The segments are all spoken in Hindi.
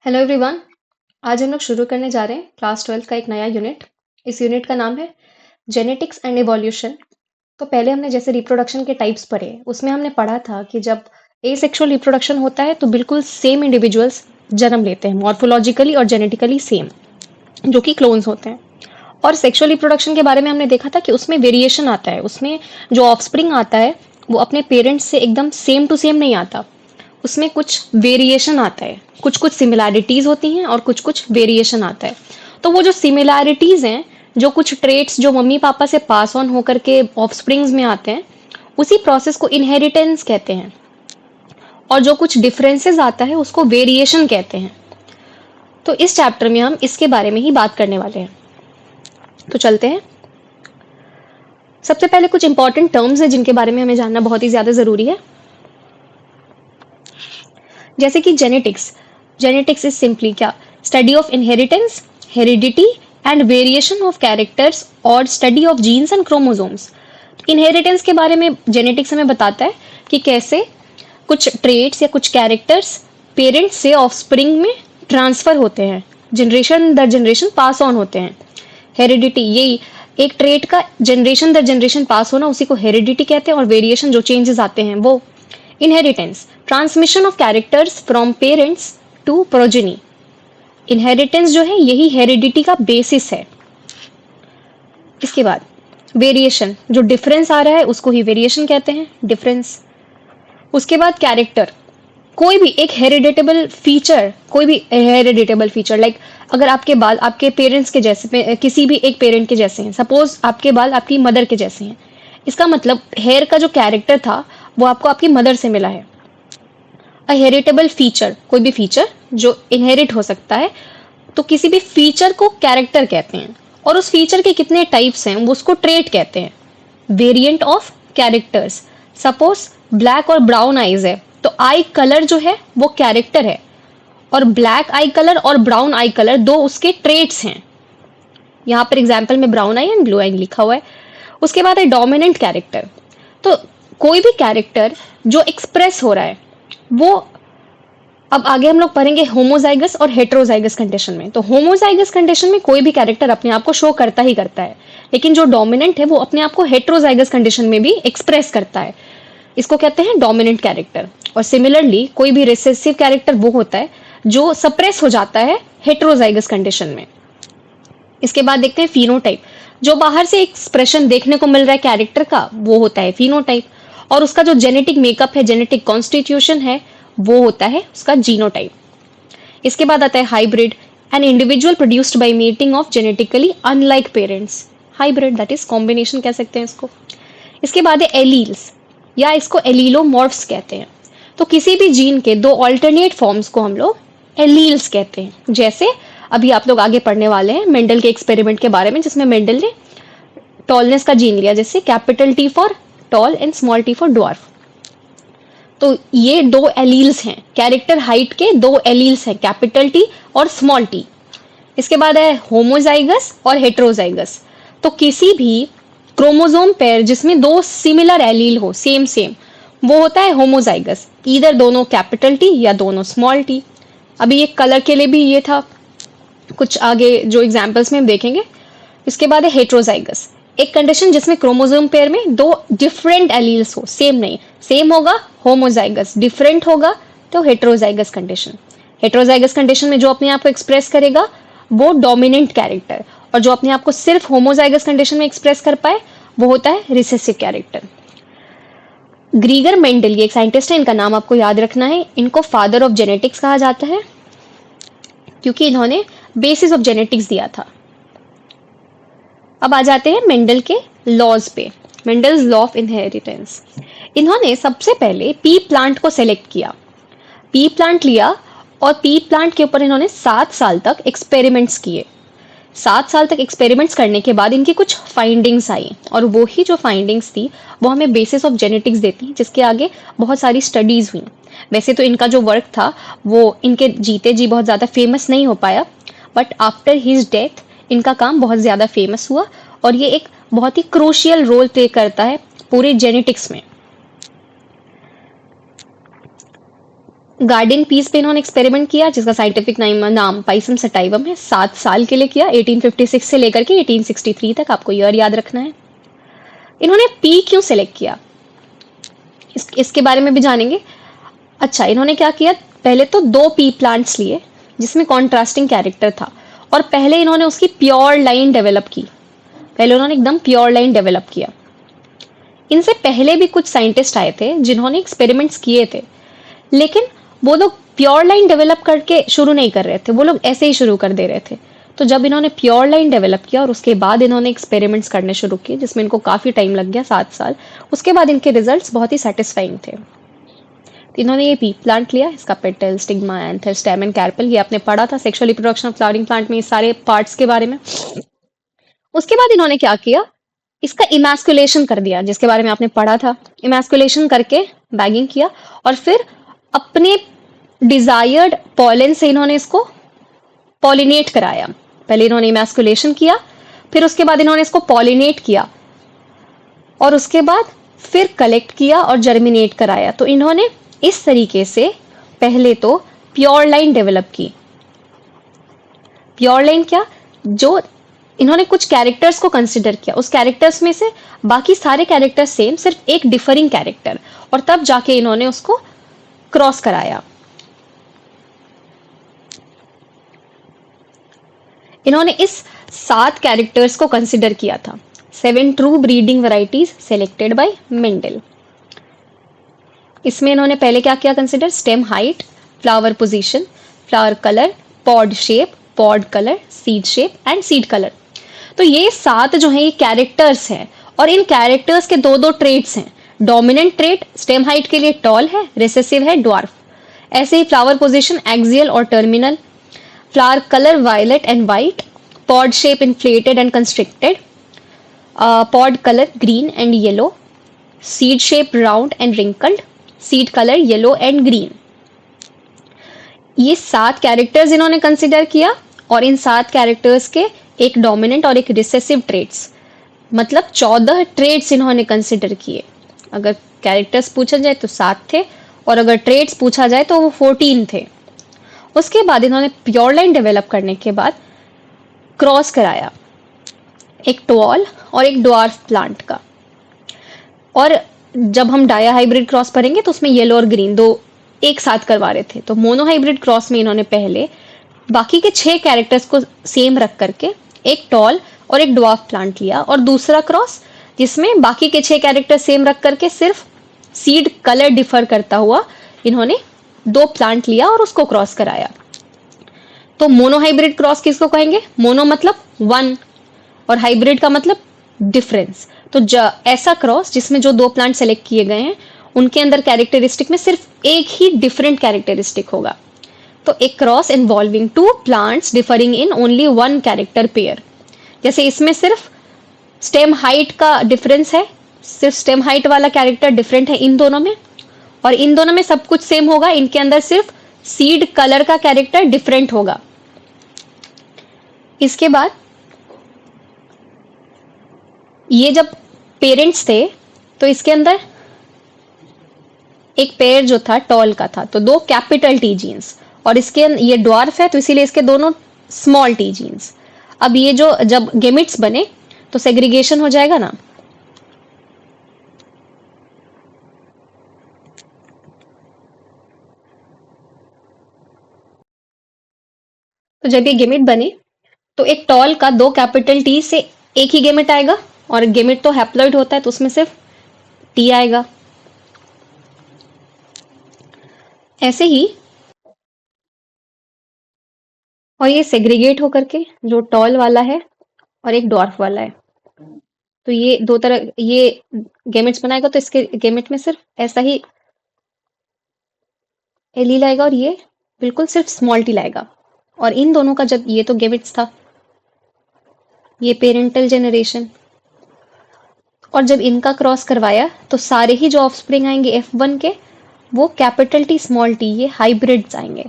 Hello everyone. आज हम लोग शुरू करने जा रहे हैं क्लास 12 का एक नया यूनिट। इस यूनिट का नाम है जेनेटिक्स एंड इवोल्यूशन। तो पहले हमने जैसे रिप्रोडक्शन के टाइप्स पढ़े, उसमें हमने पढ़ा था कि जब एसेक्सुअल रिप्रोडक्शन होता है तो बिल्कुल सेम इंडिविजुअल्स जन्म लेते हैं, मॉर्फोलॉजिकली और जेनेटिकली सेम, जो कि क्लोन्स होते हैं। और सेक्सुअल रिप्रोडक्शन के बारे में हमने देखा था कि उसमें वेरिएशन आता है, उसमें जो ऑफस्प्रिंग आता है वो अपने पेरेंट्स से एकदम सेम टू सेम नहीं आता, उसमें कुछ वेरिएशन आता है, कुछ कुछ सिमिलैरिटीज होती हैं और कुछ कुछ वेरिएशन आता है। तो वो जो सिमिलैरिटीज हैं, जो कुछ ट्रेट्स जो मम्मी पापा से पास ऑन होकर के ऑफस्प्रिंग्स में आते हैं, उसी प्रोसेस को इनहेरिटेंस कहते हैं। और जो कुछ डिफरेंसेस आता है उसको वेरिएशन कहते हैं। तो इस चैप्टर में हम इसके बारे में ही बात करने वाले हैं। तो चलते हैं। सबसे पहले कुछ इंपॉर्टेंट टर्म्स हैं जिनके बारे में हमें जानना बहुत ही ज्यादा जरूरी है, जैसे कि जेनेटिक्स। जेनेटिक्स इज सिंपली क्या? Study of inheritance, heredity and variation of characters और study of genes and chromosomes. Inheritance के बारे में जेनेटिक्स हमें बताता है कि कैसे कुछ ट्रेट्स या कुछ कैरेक्टर्स पेरेंट्स से ऑफस्प्रिंग में ट्रांसफर होते हैं, जनरेशन दर जनरेशन पास ऑन होते हैं। हेरिडिटी, यही एक ट्रेट का जनरेशन दर जनरेशन पास होना, उसी को हेरिडिटी कहते हैं। और वेरिएशन, जो चेंजेस आते हैं, वो inheritance, transmission of characters from parents to progeny. Inheritance जो है यही हेरिडिटी का बेसिस है। इसके बाद वेरिएशन, जो डिफरेंस आ रहा है उसको ही वेरिएशन कहते हैं, डिफरेंस। उसके बाद कैरेक्टर, कोई भी एक हेरिडेटेबल फीचर, कोई भी हेरिडेटेबल फीचर, लाइक अगर आपके बाल आपके पेरेंट्स के जैसे, किसी भी एक पेरेंट के जैसे हैं, सपोज आपके बाल आपकी मदर के जैसे हैं, इसका मतलब हेयर का जो कैरेक्टर था वो आपको आपकी मदर से मिला है। अ हेरिटेबल फीचर, कोई भी फीचर जो इनहेरिट हो सकता है, तो किसी भी फीचर को कैरेक्टर कहते हैं। और उस फीचर के कितने टाइप्स हैं वो उसको ट्रेट कहते हैं, variant of characters. Suppose black और ब्राउन आईज है, तो आई कलर जो है वो कैरेक्टर है, और ब्लैक आई कलर और ब्राउन आई कलर दो उसके ट्रेट्स हैं। यहाँ पर एग्जाम्पल में ब्राउन आई एंड ब्लू आई लिखा हुआ है। उसके बाद है डोमिनेंट कैरेक्टर। तो कोई भी कैरेक्टर जो एक्सप्रेस हो रहा है वो, अब आगे हम लोग पढ़ेंगे होमोजाइगस और हेट्रोजाइगस कंडीशन में। तो होमोजाइगस कंडीशन में कोई भी कैरेक्टर अपने आप को शो करता ही करता है, लेकिन जो डोमिनेंट है वो अपने आप को हेट्रोजाइगस कंडीशन में भी एक्सप्रेस करता है, इसको कहते हैं डोमिनेंट कैरेक्टर। और सिमिलरली कोई भी रिसेसिव कैरेक्टर वो होता है जो सप्रेस हो जाता है हेट्रोजाइगस कंडीशन में। इसके बाद देखते हैं फिनोटाइप, जो बाहर से एक्सप्रेशन देखने को मिल रहा है कैरेक्टर का वो होता है फिनोटाइप, और उसका जो जेनेटिक मेकअप है, जेनेटिक कॉन्स्टिट्यूशन है, वो होता है उसका जीनोटाइप। इसके बाद आता है hybrid, an individual produced by meeting of genetically unlike parents. Hybrid that is combination कह सकते हैं इसको। इसके बाद है एलील्स, या इसको एलीलोमॉर्फ्स कहते हैं। तो किसी भी जीन के दो ऑल्टरनेट फॉर्म्स को हम लोग एलील्स कहते हैं। जैसे अभी आप लोग आगे पढ़ने वाले हैं मेंडल के एक्सपेरिमेंट के बारे में, जिसमें मेंडल ने टॉलनेस का जीन लिया, जैसे capital T for tall and small T for dwarf. तो ये दो एलील्स हैं, कैरेक्टर हाइट के दो एलील्स हैं, कैपिटल टी और स्मॉल टी। इसके बाद है होमोजाइगस और हेट्रोजाइगस। तो किसी भी क्रोमोसोम पेयर जिसमें दो सिमिलर एलील हो, सेम सेम, वो होता है होमोजाइगस, इधर दोनों कैपिटल टी या दोनों स्मॉल टी। अभी ये कलर के लिए भी ये था, कुछ आगे जो एग्जांपल्स में हम देखेंगे। इसके बाद है हेट्रोजाइगस, एक कंडीशन जिसमें क्रोमोसोम पेयर में दो डिफरेंट एलील्स हो, सेम नहीं, सेम होगा होमोजाइगस, डिफरेंट होगा तो हेट्रोजाइगस कंडीशन। हेट्रोजाइगस कंडीशन में जो अपने आप को एक्सप्रेस करेगा वो डोमिनेंट कैरेक्टर, और जो अपने आप को सिर्फ होमोजाइगस कंडीशन में एक्सप्रेस कर पाए वो होता है रिसेसिव कैरेक्टर। ग्रीगर मेंडल, ये एक साइंटिस्ट है, इनका नाम आपको याद रखना है। इनको फादर ऑफ जेनेटिक्स कहा जाता है क्योंकि इन्होंने बेसिस ऑफ जेनेटिक्स दिया था। अब आ जाते हैं मेंडल के लॉज पे, मेंडल्स लॉ ऑफ इनहेरिटेंस। इन्होंने सबसे पहले पी प्लांट को सेलेक्ट किया, पी प्लांट लिया, और पी प्लांट के ऊपर इन्होंने 7 साल तक एक्सपेरिमेंट्स किए। 7 साल तक एक्सपेरिमेंट्स करने के बाद इनकी कुछ फाइंडिंग्स आई, और वो ही जो फाइंडिंग्स थी वो हमें बेसिस ऑफ जेनेटिक्स देती, जिसके आगे बहुत सारी स्टडीज हुई। वैसे तो इनका जो वर्क था वो इनके जीते जी बहुत ज़्यादा फेमस नहीं हो पाया, बट आफ्टर हिज डेथ इनका काम बहुत ज़्यादा फेमस हुआ, और ये एक बहुत ही क्रूशियल रोल प्ले करता है पूरे जेनेटिक्स में। गार्डन पीस पे इन्होंने एक्सपेरिमेंट किया जिसका साइंटिफिक नाम पाइसम सटाइवम है। 7 साल के लिए किया, 1856 से लेकर के 1863 तक, आपको ईयर याद रखना है। इन्होंने पी क्यों सेलेक्ट किया, इसके बारे में भी जानेंगे। अच्छा, इन्होंने क्या किया, पहले तो 2 पी प्लांट्स लिए जिसमें कॉन्ट्रास्टिंग कैरेक्टर था, और पहले इन्होंने उसकी प्योर लाइन डेवलप की। पहले उन्होंने एकदम प्योर लाइन डेवलप किया। इनसे पहले भी कुछ साइंटिस्ट आए थे जिन्होंने एक्सपेरिमेंट्स किए थे, लेकिन वो लोग प्योर लाइन डेवलप करके शुरू नहीं कर रहे थे, वो लोग ऐसे ही शुरू कर दे रहे थे। तो जब इन्होंने प्योर लाइन डेवलप किया और उसके बाद इन्होंने एक्सपेरिमेंट्स करने शुरू किए जिसमें इनको काफ़ी टाइम लग गया, 7 साल, उसके बाद इनके रिजल्ट्स बहुत ही सेटिस्फाइंग थे। तो इन्होंने ये पी प्लांट लिया, इसका petal, stigma, anther, stem and carpel, ये आपने पढ़ा था sexual reproduction of flowering plant में, ये सारे पार्ट्स के बारे में। उसके बाद इन्होंने क्या किया, इसका इमैस्कुलेशन कर दिया, जिसके बारे में आपने पढ़ा था। इमैस्कुलेशन करके बैगिंग किया, और फिर अपने डिजायर्ड पॉलन से इन्होंने इसको पॉलिनेट कराया। पहले इन्होंने इमैस्कुलेशन किया, फिर उसके बाद इन्होंने इसको पॉलिनेट किया, और उसके बाद फिर कलेक्ट किया और जर्मिनेट कराया। तो इन्होंने इस तरीके से पहले तो प्योर लाइन डेवलप की। प्योर लाइन क्या, जो इन्होंने कुछ कैरेक्टर्स को कंसिडर किया, उस कैरेक्टर्स में से बाकी सारे कैरेक्टर्स सेम, सिर्फ एक डिफरिंग कैरेक्टर, और तब जाके इन्होंने उसको क्रॉस कराया। इन्होंने इस 7 कैरेक्टर्स को कंसिडर किया था। 7 true breeding varieties selected bye Mendel. इसमें इन्होंने पहले क्या किया consider, stem height, flower position, flower colour, pod shape, pod colour, seed shape and seed colour. तो ये 7 जो है ये कैरेक्टर्स हैं, और इन कैरेक्टर्स के 2-2 ट्रेट्स हैं। डोमिनेंट ट्रेट स्टेम हाइट के लिए टॉल है, रिसेसिव है ड्वार्फ। ऐसे ही फ्लावर पोजीशन एक्सियल और terminal, flower colour violet and white, pod shape inflated and constricted, pod colour green and yellow, seed shape round and wrinkled, seed colour yellow and green. ये 7 कैरेक्टर्स इन्होंने कंसिडर किया, और इन 7 कैरेक्टर्स के एक डोमिनेंट और एक रिसेसिव ट्रेट्स, मतलब 14 ट्रेट्स इन्होंने कंसिडर किए। अगर कैरेक्टर्स पूछा जाए तो 7 थे, और अगर ट्रेट्स पूछा जाए तो वो 14 थे। उसके बाद इन्होंने प्योर लाइन डेवलप करने के बाद क्रॉस कराया, एक टॉल और एक ड्वार्फ प्लांट का। और जब हम डाया हाइब्रिड क्रॉस करेंगे तो उसमें येलो और ग्रीन 2 एक साथ करवा रहे थे। तो मोनो हाइब्रिड क्रॉस में इन्होंने पहले बाकी के 6 कैरेक्टर्स को सेम रख करके एक टॉल और एक ड्वार्फ प्लांट लिया, और दूसरा क्रॉस जिसमें बाकी के 6 कैरेक्टर सेम रख करके सिर्फ सीड कलर डिफर करता हुआ इन्होंने 2 प्लांट लिया और उसको क्रॉस कराया। तो मोनो हाइब्रिड क्रॉस किसको कहेंगे, मोनो मतलब 1 और हाइब्रिड का मतलब डिफरेंस। तो ऐसा क्रॉस जिसमें जो 2 प्लांट सेलेक्ट किए गए हैं उनके अंदर कैरेक्टरिस्टिक में सिर्फ एक ही डिफरेंट कैरेक्टरिस्टिक होगा। तो एक cross involving 2 plants differing in only 1 character pair. जैसे इसमें सिर्फ स्टेम हाइट का डिफरेंस है, सिर्फ स्टेम हाइट वाला कैरेक्टर डिफरेंट है इन दोनों में, और इन दोनों में सब कुछ सेम होगा, इनके अंदर सिर्फ सीड कलर का कैरेक्टर डिफरेंट होगा। इसके बाद ये जब पेरेंट्स थे तो इसके अंदर एक पेयर जो था टॉल का था, तो 2 कैपिटल टी जीन्स, और इसके ये ड्वार्फ है तो इसीलिए इसके दोनों स्मॉल टी जीन्स। अब ये जो जब गेमिट्स बने तो सेग्रीगेशन हो जाएगा ना, तो जब ये गेमिट बने तो एक टॉल का 2 कैपिटल टी से एक ही गेमिट आएगा, और गेमिट तो हैप्लॉइड होता है तो उसमें सिर्फ टी आएगा। ऐसे ही, और ये सेग्रीगेट होकर के जो टॉल वाला है और एक डॉर्फ वाला है, तो ये 2 तरह ये गेमिट्स बनाएगा, तो इसके गेमिट में सिर्फ ऐसा ही एलील आएगा, और ये बिल्कुल सिर्फ स्मॉल टी लाएगा। और इन दोनों का जब ये तो गेमिट्स था, ये पेरेंटल जेनरेशन, और जब इनका क्रॉस करवाया तो सारे ही जो ऑफस्प्रिंग आएंगे F1 के वो कैपिटल टी स्मॉल टी, ये हाइब्रिड्स आएंगे।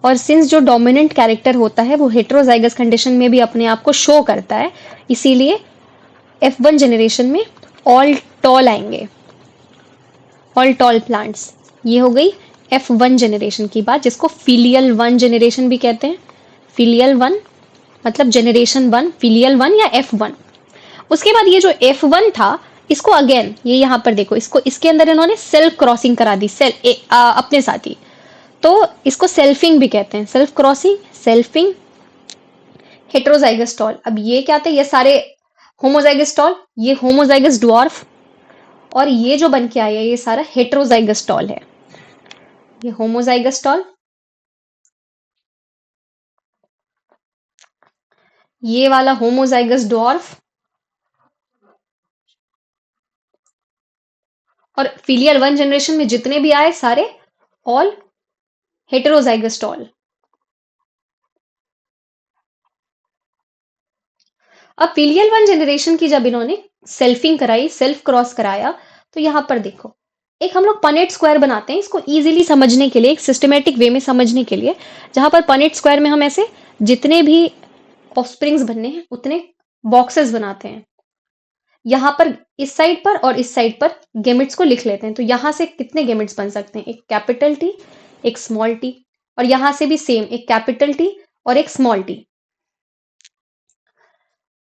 और सिंस जो डोमिनेंट कैरेक्टर होता है वो हेटेरोजाइगस कंडीशन में भी अपने आप को शो करता है, इसीलिए F1 जनरेशन में ऑल टॉल आएंगे, ऑल टॉल प्लांट्स। ये हो गई F1 जनरेशन की बात, जिसको फीलियल वन जनरेशन भी कहते हैं। फीलियल वन मतलब जनरेशन वन, फीलियल वन या F1। उसके बाद ये जो F1 था, इसको अगेन ये यहाँ पर देखो, इसको इसके अंदर इन्होंने सेल्फ क्रॉसिंग करा दी, अपने साथ ही। तो इसको सेल्फिंग भी कहते हैं, self crossing, selfing. Heterozygous tall, अब ये क्या थे, ये सारे होमोजाइगस टॉल, ये होमोजाइगस ड्वार्फ, और ये जो बन के आया ये सारा हेट्रोजाइगस टॉल है। ये होमोजाइगस टॉल, ये वाला होमोजाइगस ड्वार्फ, और फीलियल वन जनरेशन में जितने भी आए सारे ऑल हेटेरोजाइगस टॉल। अब फीलियल वन जनरेशन की जब इन्होंने सेल्फिंग कराई, सेल्फ क्रॉस कराया, तो यहां पर देखो, एक हम लोग पनेट स्क्वायर बनाते हैं इसको इजीली समझने के लिए, एक सिस्टमेटिक वे में समझने के लिए, जहां पर पनेट स्क्वायर में हम ऐसे जितने भी ऑफस्प्रिंग्स बनने हैं उतने बॉक्सेस बनाते हैं। यहां पर इस साइड पर और इस साइड पर गेमिट्स को लिख लेते हैं। तो यहां से कितने गेमिट्स बन सकते हैं, एक कैपिटल टी, एक स्मॉल टी, और यहां से भी सेम, एक कैपिटल टी और एक स्मॉल टी।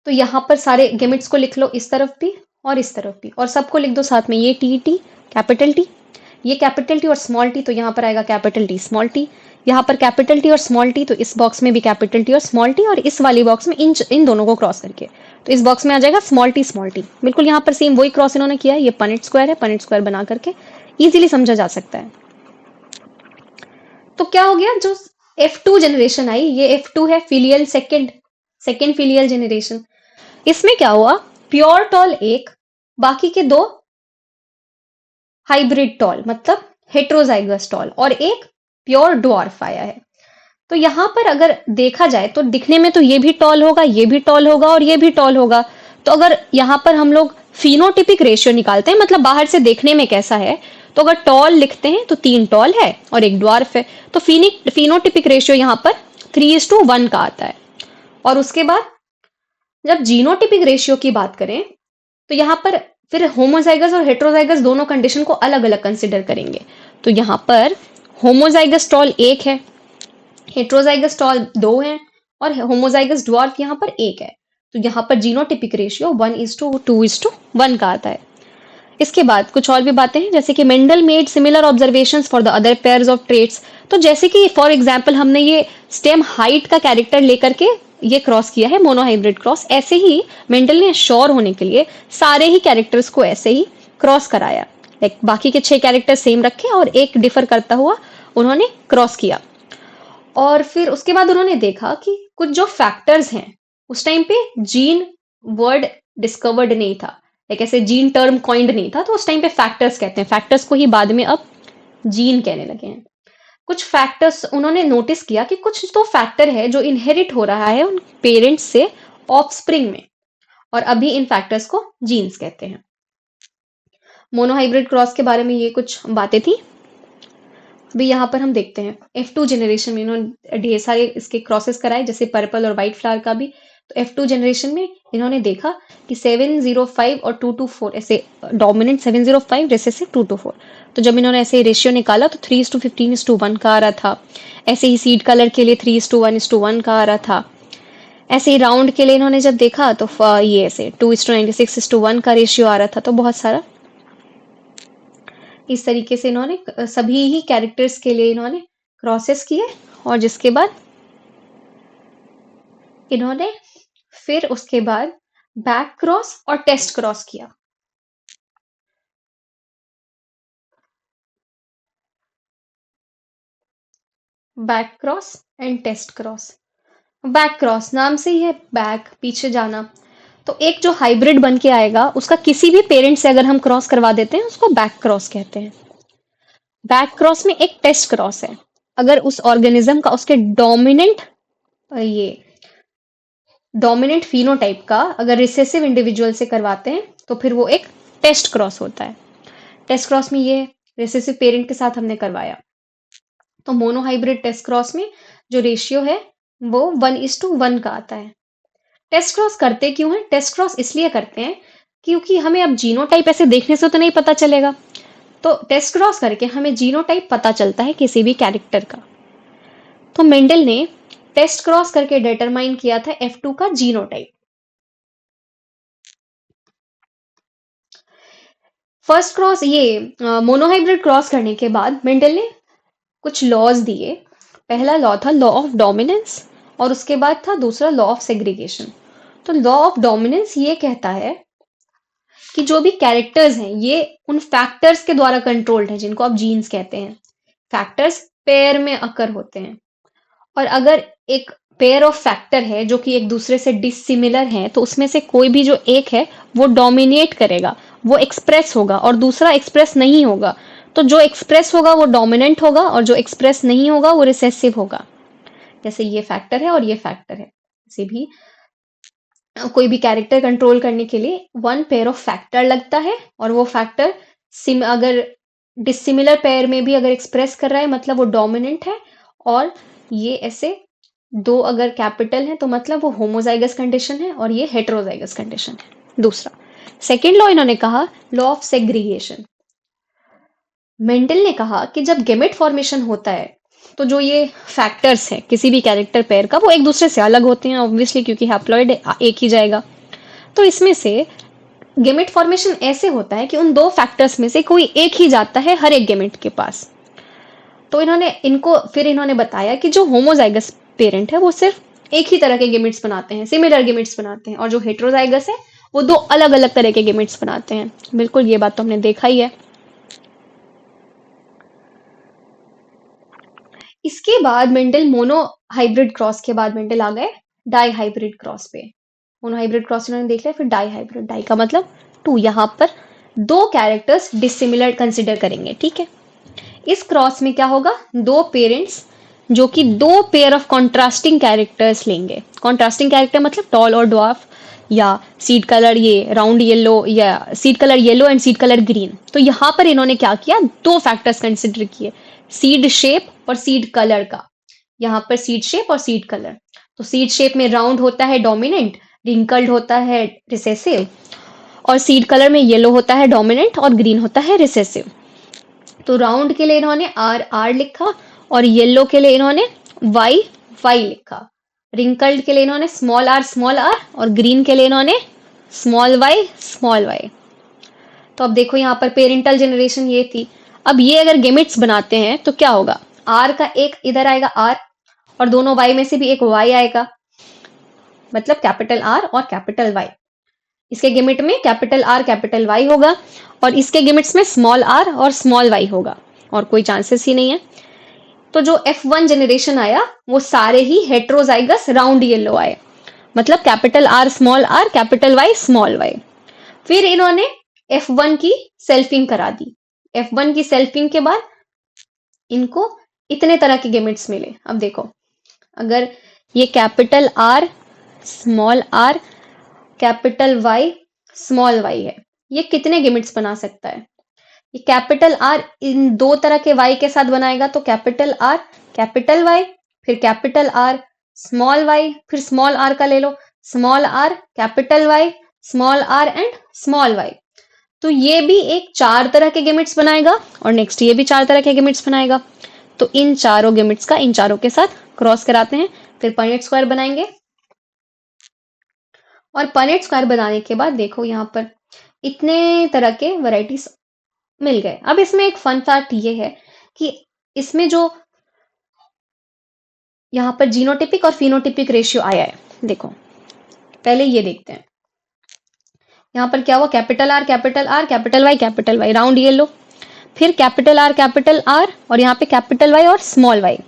तो यहां पर सारे गेमिट्स को लिख लो, इस तरफ भी और इस तरफ भी, और सबको लिख दो साथ में, ये टी टी कैपिटल टी, ये कैपिटल टी और स्मॉल टी, तो यहाँ पर आएगा कैपिटल टी स्मॉल टी, यहाँ पर कैपिटल टी और स्मॉल टी, तो इस बॉक्स में भी कैपिटल टी और स्मॉल टी, और इस वाली बॉक्स में इन दोनों को क्रॉस करके, तो इस बॉक्स में आ जाएगा स्मॉल टी स्मॉल टी। बिल्कुल यहाँ पर सेम वही क्रॉस इन्होंने किया है, ये पनेट स्क्वायर है, पनेट स्क्वायर बना करके इजीली समझा जा सकता है। तो क्या हो गया, जो F2 जनरेशन आई, ये F2 है, फिलियल सेकेंड फिलियल जनरेशन। इसमें क्या हुआ, प्योर टॉल एक, बाकी के दो हाइब्रिड टॉल मतलब हेट्रोजाइगस टॉल, और एक प्योर ड्वार्फ आया है। तो यहां पर अगर देखा जाए तो दिखने में तो ये भी टॉल होगा, ये भी टॉल होगा और ये भी टॉल होगा। तो अगर यहां पर हम लोग फिनोटिपिक रेशियो निकालते हैं, मतलब बाहर से देखने में कैसा है, तो अगर टॉल लिखते हैं तो 3 टॉल है और एक ड्वार्फ है, तो फिनोटिपिक रेशियो यहां पर 3:1 का आता है। और उसके बाद जब जीनोटिपिक रेशियो की बात करें, तो यहां पर फिर होमोजाइगस और हेट्रोजाइगस दोनों कंडीशन को अलग अलग कंसिडर करेंगे। तो यहां पर होमोजाइगस टॉल 1 है, हेट्रोजाइगस टॉल 2 है, और होमोजाइगस ड्वार्फ यहां पर 1 है। तो यहां पर जीनोटिपिक रेशियो 1:2:1 का आता है। इसके बाद कुछ और भी बातें हैं, जैसे कि Mendel made similar observations for the other pairs of traits. तो जैसे कि फॉर एग्जांपल हमने ये स्टेम हाइट का कैरेक्टर लेकर के ये क्रॉस किया है, मोनोहाइब्रिड क्रॉस, ऐसे ही मेंडल ने श्योर होने के लिए सारे ही कैरेक्टर्स को ऐसे ही क्रॉस कराया, लाइक बाकी के 6 कैरेक्टर सेम रखे और एक डिफर करता हुआ उन्होंने क्रॉस किया। और फिर उसके बाद उन्होंने देखा कि कुछ जो फैक्टर्स हैं, उस टाइम पे जीन वर्ड डिस्कवर्ड नहीं था, लाइक ऐसे जीन टर्म कॉइंड नहीं था, तो उस टाइम पे फैक्टर्स कहते हैं, फैक्टर्स को ही बाद में अब जीन कहने लगे हैं। कुछ फैक्टर्स उन्होंने नोटिस किया कि कुछ तो फैक्टर है जो इनहेरिट हो रहा है उन पेरेंट्स से ऑफस्प्रिंग में, और अभी इन फैक्टर्स को जीन्स कहते हैं। मोनोहाइब्रिड क्रॉस के बारे में ये कुछ बातें थी। अभी यहाँ पर हम देखते हैं F2 जनरेशन में इन्होंने ढेर सारे इसके क्रॉसेस कराए, जैसे पर्पल और व्हाइट फ्लावर का भी। तो F2 जनरेशन में इन्होंने देखा कि 705 और 2:4 ऐसे डोमिनेंट 705 रेसेसिव 2:4। तो जब इन्होंने ऐसे रेशियो निकाला तो 3:15:1 का आ रहा था। ऐसे ही सीड कलर के लिए 3:1:1 का आ रहा था। ऐसे ही राउंड के लिए इन्होंने जब देखा तो ये ऐसे 2:96:1 का रेशियो आ रहा था। तो बहुत सारा इस तरीके से इन्होंने सभी ही कैरेक्टर्स के लिए इन्होंने क्रॉसेस किए, और जिसके बाद इन्होंने फिर उसके बाद बैक क्रॉस और टेस्ट क्रॉस किया। Back cross and test cross. Back cross नाम से ही है, बैक पीछे जाना। तो एक जो हाइब्रिड बन के आएगा उसका किसी भी पेरेंट से अगर हम क्रॉस करवा देते हैं उसको बैक क्रॉस कहते हैं। बैक क्रॉस में एक टेस्ट क्रॉस है, अगर उस ऑर्गेनिज्म का उसके ये डोमिनेंट फिनोटाइप का अगर रिसेसिव इंडिविजुअल से करवाते हैं तो फिर वो एक टेस्ट क्रॉस होता है। टेस्ट क्रॉस में ये रिसेसिव पेरेंट के साथ हमने करवाया। तो मोनोहाइब्रिड टेस्ट क्रॉस में जो रेशियो है वो 1:1 का आता है। टेस्ट क्रॉस करते क्यों है, टेस्ट क्रॉस इसलिए करते हैं क्योंकि हमें अब जीनोटाइप ऐसे देखने से तो नहीं पता चलेगा, तो टेस्ट क्रॉस करके हमें जीनोटाइप पता चलता है किसी भी कैरेक्टर का। तो मेंडल ने टेस्ट क्रॉस करके डिटरमाइन किया था F2 का जीनोटाइप। फर्स्ट क्रॉस ये मोनोहाइब्रिड क्रॉस करने के बाद मेंडल ने कुछ लॉज दिए। पहला लॉ था लॉ ऑफ डोमिनेंस और उसके बाद था दूसरा लॉ ऑफ सेग्रीगेशन। तो लॉ ऑफ डोमिनेंस ये कहता है कि जो भी कैरेक्टर्स हैं ये उन फैक्टर्स के द्वारा कंट्रोल्ड है जिनको आप जीन्स कहते हैं। फैक्टर्स पेयर में अकर होते हैं और अगर एक पेयर ऑफ फैक्टर है जो कि एक दूसरे से डिसिमिलर है तो उसमें से कोई भी जो एक है वो डोमिनेट करेगा, वो एक्सप्रेस होगा और दूसरा एक्सप्रेस नहीं होगा। तो जो एक्सप्रेस होगा वो डोमिनेंट होगा और जो एक्सप्रेस नहीं होगा वो रिसेसिव होगा। जैसे ये फैक्टर है और ये फैक्टर है। जैसे भी कोई भी कैरेक्टर कंट्रोल करने के लिए वन पेयर ऑफ फैक्टर लगता है और वो फैक्टर अगर डिसिमिलर पेयर में भी अगर एक्सप्रेस कर रहा है मतलब वो डोमिनेंट है। और ये ऐसे दो अगर कैपिटल है तो मतलब वो होमोजाइगस कंडीशन है और ये हेटेरोजाइगस कंडीशन है। दूसरा सेकेंड लॉ इन्होंने कहा लॉ ऑफ सेग्रीगेशन। मेंडल ने कहा कि जब गेमेट फॉर्मेशन होता है तो जो ये फैक्टर्स है किसी भी कैरेक्टर पेयर का वो एक दूसरे से अलग होते हैं ऑब्वियसली क्योंकि हैप्लॉइड एक ही जाएगा। तो इसमें से गेमेट फॉर्मेशन ऐसे होता है कि उन दो फैक्टर्स में से कोई एक ही जाता है हर एक गेमेट के पास। तो इन्होंने बताया कि जो होमोजाइगस पेरेंट है वो सिर्फ एक ही तरह के गेमेट्स बनाते हैं, सिमिलर गेमेट्स बनाते हैं और जो हेटेरोजाइगस है वो दो अलग अलग तरह के गेमेट्स बनाते हैं। बिल्कुल ये बात तो हमने देखा ही है। इसके बाद मेंडल मोनो हाइब्रिड क्रॉस के बाद मेंडल आ गए डाई हाइब्रिड क्रॉस पे। मोनो हाइब्रिड क्रॉस इन्होंने देख लिया, फिर डाई हाइब्रिड। डाई का मतलब टू, यहां पर दो कैरेक्टर्स डिसिमिलर कंसिडर करेंगे, ठीक है। इस क्रॉस में क्या होगा, दो पेरेंट्स जो कि दो पेयर ऑफ कॉन्ट्रास्टिंग कैरेक्टर्स लेंगे। कॉन्ट्रास्टिंग कैरेक्टर मतलब टॉल और ड्वार्फ या सीड कलर ये राउंड येलो या seed colour yellow and seed colour green. तो यहां पर इन्होंने क्या किया, दो फैक्टर्स कंसिडर किए, सीड शेप और सीड कलर का। यहां पर सीड शेप और सीड कलर। तो सीड शेप में राउंड होता है डोमिनेंट, रिंकल्ड होता है रिसेसिव, और सीड कलर में येलो होता है डोमिनेंट और ग्रीन होता है रिसेसिव। तो राउंड के लिए इन्होंने आर आर लिखा और येलो के लिए इन्होंने वाई वाई लिखा। रिंकल्ड के लिए इन्होंने स्मॉल आर और ग्रीन के लिए इन्होंने स्मॉल वाई। तो अब देखो यहाँ पर पेरेंटल जनरेशन ये थी। अब ये अगर गेमिट्स बनाते हैं तो क्या होगा, आर का एक इधर आएगा आर और दोनों वाई में से भी एक वाई आएगा, मतलब कैपिटल आर और कैपिटल वाई। इसके गिमिट में कैपिटल आर कैपिटल वाई होगा और इसके गिमिट्स में स्मॉल आर और स्मॉल वाई होगा और कोई चांसेस ही नहीं है। तो जो F1 जनरेशन आया वो सारे ही हेट्रोजाइगस राउंड येलो आए, मतलब capital R capital Y small Y. फिर इन्होंने F1 की सेल्फिंग करा दी। F1 की सेल्फिंग के बाद इनको इतने तरह के गिमिट्स मिले। अब देखो, अगर ये capital R small R capital Y small Y है, ये कितने गिमिट्स बना सकता है। ये कैपिटल आर इन दो तरह के वाई के साथ बनाएगा तो कैपिटल आर कैपिटल वाई, फिर कैपिटल आर स्मॉल वाई, फिर स्मॉल आर का ले लो, small R capital Y small R and small Y. तो ये भी एक चार तरह के गिमिट्स बनाएगा और नेक्स्ट ये भी चार तरह के गिमिट्स बनाएगा। तो इन चारों गिमिट्स का इन चारों के साथ क्रॉस कराते हैं, फिर पनेट स्क्वायर बनाएंगे। और पनेट स्क्वायर बनाने के बाद देखो यहाँ पर इतने तरह के वैरायटीज मिल गए। अब इसमें एक फन फैक्ट ये है कि इसमें जो यहाँ पर जीनोटिपिक और फिनोटिपिक रेशियो आया है, देखो पहले ये देखते हैं। यहाँ पर क्या हुआ, capital R capital Y round yellow, फिर कैपिटल आर और यहाँ पे कैपिटल वाई और स्मॉल वाई।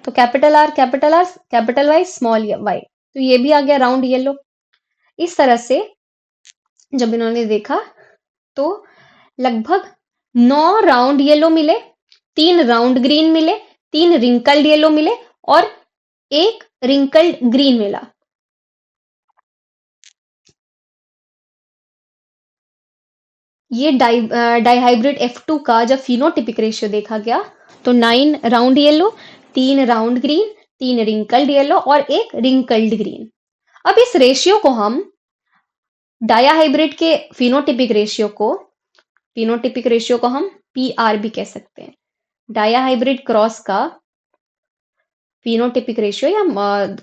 तो capital R capital Y small Y, तो ये भी आ गया राउंड येलो। इस तरह से जब इन्होंने देखा तो लगभग 9 राउंड येलो मिले, 3 राउंड ग्रीन मिले, 3 रिंकल्ड येलो मिले और 1 रिंकल्ड ग्रीन मिला। ये डाइहाइब्रिड F2 का जब फिनोटिपिक रेशियो देखा गया तो 9 round yellow, 3 round green, 3 wrinkled yellow और 1 रिंकल्ड ग्रीन। अब इस रेशियो को हम डायाहाइब्रिड के फिनोटिपिक रेशियो को हम PR भी कह सकते हैं। डायाहाइब्रिड क्रॉस का फिनोटिपिक रेशियो या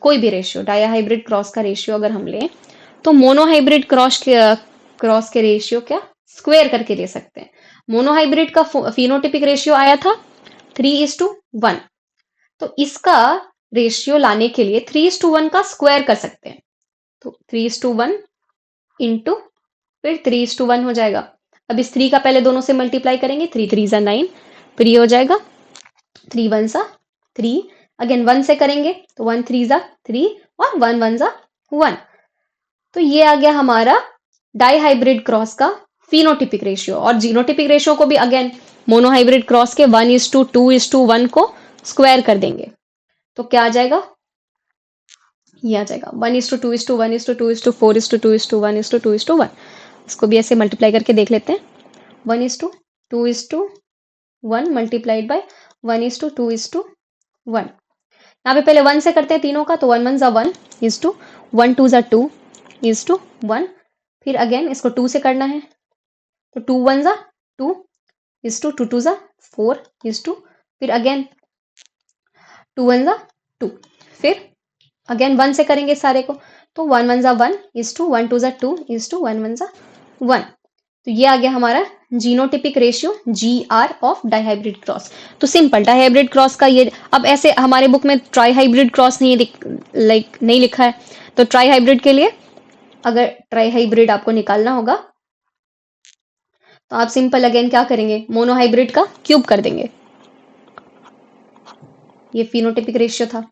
कोई भी रेशियो, डायाहाइब्रिड क्रॉस का रेशियो अगर हम लें तो मोनोहाइब्रिड क्रॉस के रेशियो क्या स्क्वायर करके ले सकते हैं। मोनोहाइब्रिड का फिनोटिपिक रेशियो आया था 3:1, तो इसका रेशियो लाने के लिए 3:1 का स्क्वायर कर सकते हैं। तो 3:1 इंटू फिर 3:1 हो जाएगा। अब इस 3 का पहले दोनों से मल्टीप्लाई करेंगे, 3 3 जा 9, फिर ये हो जाएगा 3 1 सा 3, अगेन 1 से करेंगे तो 1 3 जा 3 और 1 1 जा 1। तो ये आ गया हमारा डाइहाइब्रिड क्रॉस का फिनोटिपिक रेशियो। और जीनोटिपिक रेशियो को भी अगेन मोनोहाइब्रिड क्रॉस के 1:2:1 को स्क्वायर कर देंगे। तो क्या आ जाएगा, ये आ जाएगा 1:2:1:2:4:2:1:2:1। इसको भी ऐसे मल्टीप्लाई करके देख लेते हैं। 1:2:1 मल्टीप्लाइड बाय 1:2:1। यहाँ पे पहले 1 से करते हैं तीनों का, तो 1 1 जा 1 इज टू 1 2 जा 2 इज टू 1। फिर अगेन इसको 2 से करना है, तो 2 1 जा 2 इज टू 2 2 जा 4 इज टू, फिर अगेन 2 1 जा 2, फिर अगेन 1 से करेंगे सारे को, तो 1 1 जा 1 इज टू 1 2 जा 2 इज टू 1 1 जा 1। तो ये आ गया हमारा genotypic ratio GR of dihybrid cross. तो सिंपल डाइहाइब्रिड क्रॉस का ये, अब ऐसे हमारे बुक में ट्राइहाइब्रिड क्रॉस नहीं लिखा है, तो ट्राइहाइब्रिड के लिए अगर ट्राइहाइब्रिड आपको निकालना होगा तो आप सिंपल अगेन क्या करेंगे, मोनोहाइब्रिड का क्यूब कर देंगे। ये फिनोटिपिक रेशियो था,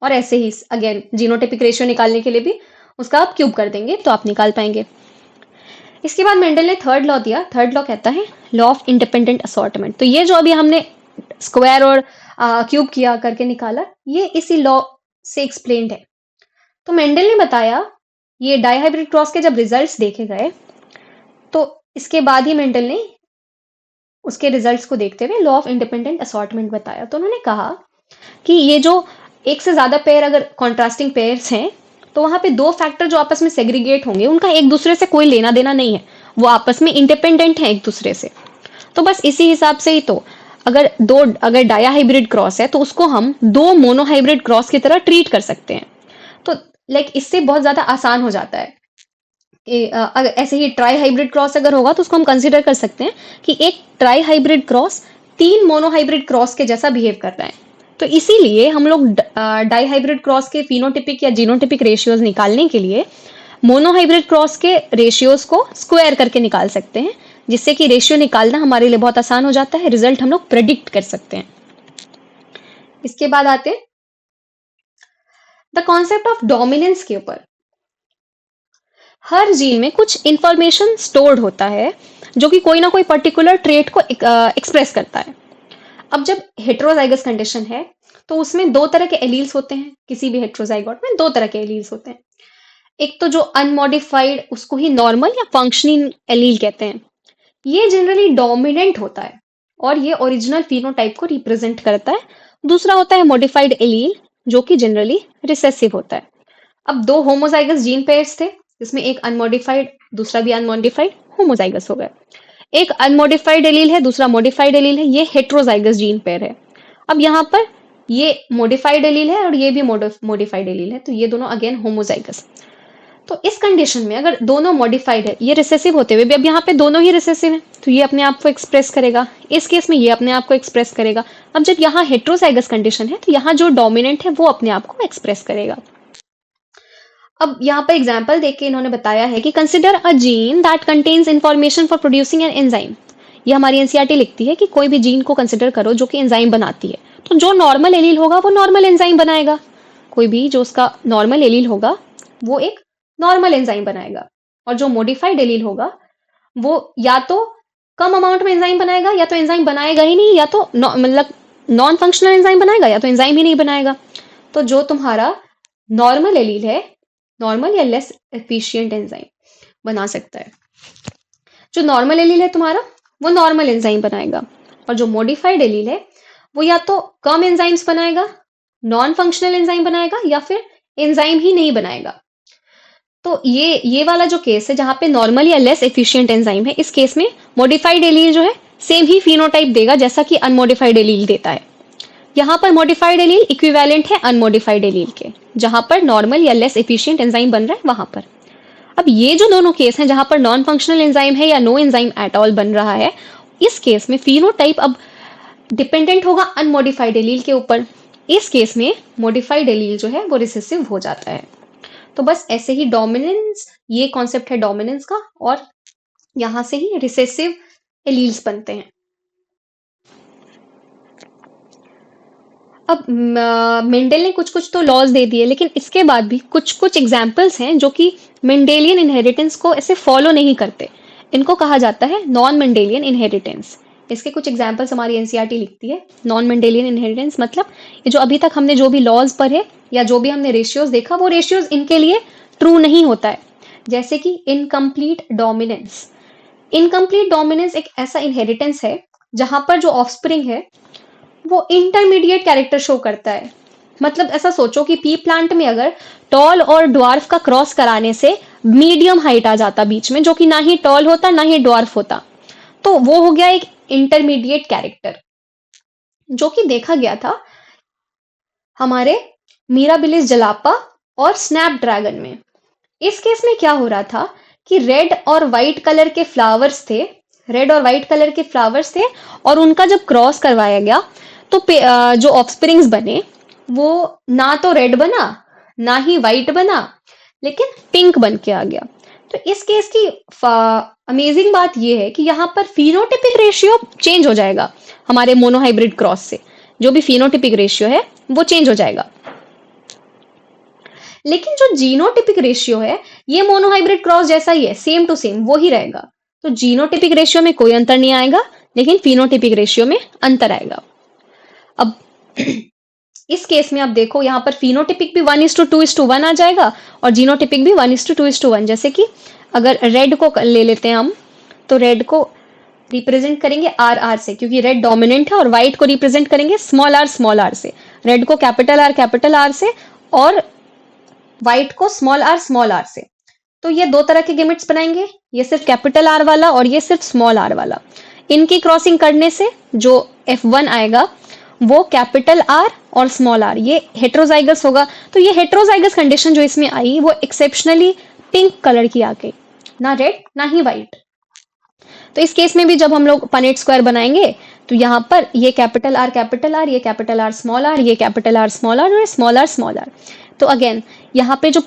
और ऐसे ही अगेन जीनोटिपिक रेशियो निकालने के लिए भी उसका आप क्यूब कर देंगे तो आप निकाल पाएंगे। इसके बाद मेंडल ने थर्ड लॉ दिया। थर्ड लॉ कहता है लॉ ऑफ इंडिपेंडेंट असॉर्टमेंट। तो ये जो अभी हमने स्क्वायर और क्यूब किया करके निकाला, ये इसी लॉ से एक्सप्लेन्ड है। तो मेंडल ने बताया, ये डाइहाइब्रिड क्रॉस के जब रिजल्ट्स देखे गए तो इसके बाद ही मेंडल ने उसके रिजल्ट्स को देखते हुए लॉ ऑफ इंडिपेंडेंट असॉर्टमेंट बताया। तो उन्होंने कहा कि ये जो एक से ज्यादा पेयर अगर कॉन्ट्रास्टिंग पेयर्स हैं, तो वहां पे दो फैक्टर जो आपस में सेग्रीगेट होंगे, उनका एक दूसरे से कोई लेना देना नहीं है, वो आपस में इंडिपेंडेंट है एक दूसरे से। तो बस इसी हिसाब से ही तो अगर डायाहाइब्रिड क्रॉस है तो उसको हम दो मोनोहाइब्रिड क्रॉस की तरह ट्रीट कर सकते हैं। तो लाइक इससे बहुत ज्यादा आसान हो जाता है कि अगर ऐसे ही ट्राई हाइब्रिड क्रॉस अगर होगा तो उसको हम कंसिडर कर सकते हैं कि एक try hybrid cross 3 monohybrid cross के जैसा बिहेव कर रहा है। तो इसीलिए हम लोग डाई हाइब्रिड क्रॉस के फिनोटिपिक या जीनोटिपिक रेशियोज निकालने के लिए मोनोहाइब्रिड क्रॉस के रेशियोज को स्क्वायर करके निकाल सकते हैं, जिससे कि रेशियो निकालना हमारे लिए बहुत आसान हो जाता है, रिजल्ट हम लोग प्रेडिक्ट कर सकते हैं। इसके बाद आते हैं द कॉन्सेप्ट ऑफ डोमिनेंस के ऊपर। हर जीन में कुछ इंफॉर्मेशन स्टोर्ड होता है जो कि कोई ना कोई पर्टिकुलर ट्रेट को एक्सप्रेस करता है। अब जब हेट्रोजाइगस कंडीशन है तो उसमें दो तरह के एलील्स होते हैं। किसी भी हेट्रोजाइगोट में दो तरह के एलील्स होते हैं। एक तो जो अनमॉडिफाइड, उसको ही नॉर्मल या फंक्शनिंग एलील कहते हैं। ये जनरली डोमिनेंट होता है और ये ओरिजिनल फिनोटाइप को रिप्रेजेंट करता है। दूसरा होता है मॉडिफाइड एलील, जो कि जनरली रिसेसिव होता है। अब दो होमोजाइगस जीन पेयर्स थे, जिसमें एक अनमॉडिफाइड दूसरा भी अनमॉडिफाइड होमोजाइगस हो गए। एक अनमॉडिफाइड एलील है, दूसरा मॉडिफाइड एलील है, ये हेट्रोजाइगस जीन पेयर है। अब यहाँ पर ये मॉडिफाइड एलील है और ये भी मॉडिफाइड एलील है, तो ये दोनों अगेन होमोजाइगस। तो इस कंडीशन में अगर दोनों मॉडिफाइड है, ये रिसेसिव होते हुए भी अब यहाँ पे दोनों ही रिसेसिव है, तो ये अपने आप को एक्सप्रेस करेगा। इस केस में ये अपने आप को एक्सप्रेस करेगा। अब जब यहाँ हेट्रोजाइगस कंडीशन है तो यहाँ जो डोमिनेंट है वो अपने आप को एक्सप्रेस करेगा। अब यहाँ पर एग्जाम्पल देके इन्होंने बताया है कि consider a gene that contains information for producing an enzyme. ये हमारी एनसीईआरटी लिखती है कि कोई भी जीन को कंसिडर करो जो कि एंजाइम बनाती है, तो जो नॉर्मल एलील होगा वो नॉर्मल एंजाइम बनाएगा। कोई भी जो उसका नॉर्मल एलील होगा वो एक नॉर्मल एंजाइम बनाएगा, और जो मॉडिफाइड एलील होगा वो या तो कम अमाउंट में एंजाइम बनाएगा, या तो एंजाइम बनाएगा ही नहीं, या तो मतलब नॉन फंक्शनल एंजाइम बनाएगा, या तो एंजाइम ही नहीं बनाएगा। तो जो तुम्हारा नॉर्मल एलील है, नॉर्मल या लेस एफिशिएंट एंजाइम बना सकता है। जो नॉर्मल एलील है तुम्हारा वो नॉर्मल एंजाइम बनाएगा, और जो मॉडिफाइड एलील है वो या तो कम एंजाइम्स बनाएगा, नॉन फंक्शनल एंजाइम बनाएगा, या फिर एंजाइम ही नहीं बनाएगा। तो ये वाला जो केस है जहां पे नॉर्मल या लेस एफिशिएंट एंजाइम है, इस केस में मॉडिफाइड एलील जो है सेम ही फिनोटाइप देगा जैसा कि अनमोडिफाइड एलील देता है। यहाँ पर मॉडिफाइड एलील इक्विवेलेंट है अनमोडिफाइड एलील के, जहां पर नॉर्मल या लेस एफिशिएंट एंजाइम बन रहा है वहां पर। अब ये जो दोनों केस हैं जहां पर नॉन फंक्शनल एंजाइम है या नो एंजाइम एट ऑल बन रहा है, इस केस में फिनोटाइप अब डिपेंडेंट होगा अनमोडिफाइड एलील के ऊपर। इस केस में मॉडिफाइड एलील जो है वो रिसेसिव हो जाता है। तो बस ऐसे ही डोमिनेंस, ये कॉन्सेप्ट है डोमिनेंस का, और यहां से ही रिसेसिव एलील्स बनते हैं। अब मेंडल ने कुछ कुछ तो लॉज दे दिए, लेकिन इसके बाद भी कुछ कुछ एग्जाम्पल्स हैं जो कि मेंडेलियन इनहेरिटेंस को ऐसे फॉलो नहीं करते। इनको कहा जाता है नॉन मेंडेलियन इनहेरिटेंस। इसके कुछ एग्जाम्पल्स हमारी एनसीईआरटी लिखती है। नॉन मेंडेलियन इनहेरिटेंस मतलब ये जो अभी तक हमने जो भी लॉज पढ़े या जो भी हमने रेशियोज देखा, वो रेशियोज इनके लिए ट्रू नहीं होता है। जैसे कि इनकम्प्लीट डोमिनेंस। इनकम्प्लीट डोमिनेंस एक ऐसा इनहेरिटेंस है जहां पर जो ऑफस्प्रिंग है वो इंटरमीडिएट कैरेक्टर शो करता है। मतलब ऐसा सोचो कि पी प्लांट में अगर टॉल और ड्वार्फ का क्रॉस कराने से मीडियम हाइट आ जाता बीच में, जो कि ना ही टॉल होता ना ही ड्वार्फ होता, तो वो हो गया एक इंटरमीडिएट कैरेक्टर, जो कि देखा गया था हमारे मीराबिलिस जलापा और स्नैपड्रैगन में। इस केस में क्या हो रहा था कि रेड और व्हाइट कलर के फ्लावर्स थे, रेड और व्हाइट कलर के फ्लावर्स थे, और उनका जब क्रॉस करवाया गया तो जो ऑफस्प्रिंग्स बने वो ना तो रेड बना ना ही व्हाइट बना, लेकिन पिंक बन के आ गया। तो इस केस की अमेजिंग बात यह है कि यहाँ पर फिनोटिपिक रेशियो चेंज हो जाएगा। हमारे मोनोहाइब्रिड क्रॉस से जो भी फिनोटिपिक रेशियो है वो चेंज हो जाएगा, लेकिन जो जीनोटिपिक रेशियो है ये मोनोहाइब्रिड क्रॉस जैसा ही है, सेम टू सेम वो ही रहेगा। तो जीनोटिपिक रेशियो में कोई अंतर नहीं आएगा, लेकिन फिनोटिपिक रेशियो में अंतर आएगा। अब इस केस में आप देखो यहाँ पर फिनोटिपिक भी 1:2:1 आ जाएगा और जीनोटिपिक भी 1:2:1। जैसे कि अगर रेड को ले लेते हैं हम, तो रेड को रिप्रेजेंट करेंगे आर से, क्योंकि रेड डोमिनेंट है, और व्हाइट को रिप्रेजेंट करेंगे स्मॉल आर से। रेड को कैपिटल आर से और व्हाइट को स्मॉल आर से। तो ये दो तरह के गिमिट्स बनाएंगे, ये सिर्फ कैपिटल आर वाला और ये सिर्फ स्मॉल आर वाला। इनकी क्रॉसिंग करने से जो F1 आएगा वो कैपिटल आर और स्मॉल आर, ये हेट्रोजाइगस होगा। तो ये हेट्रोजाइगस कंडीशन जो इसमें आई वो एक्सेप्शनली पिंक कलर की आ गई, ना रेड ना ही व्हाइट। तो इस केस में भी जब हम लोग पनेट स्क्वायर बनाएंगे तो यहाँ पर ये कैपिटल आर, ये कैपिटल आर स्मॉल आर, ये कैपिटल आर स्मॉल आर और स्मॉल आर। तो अगेन यहाँ पे जो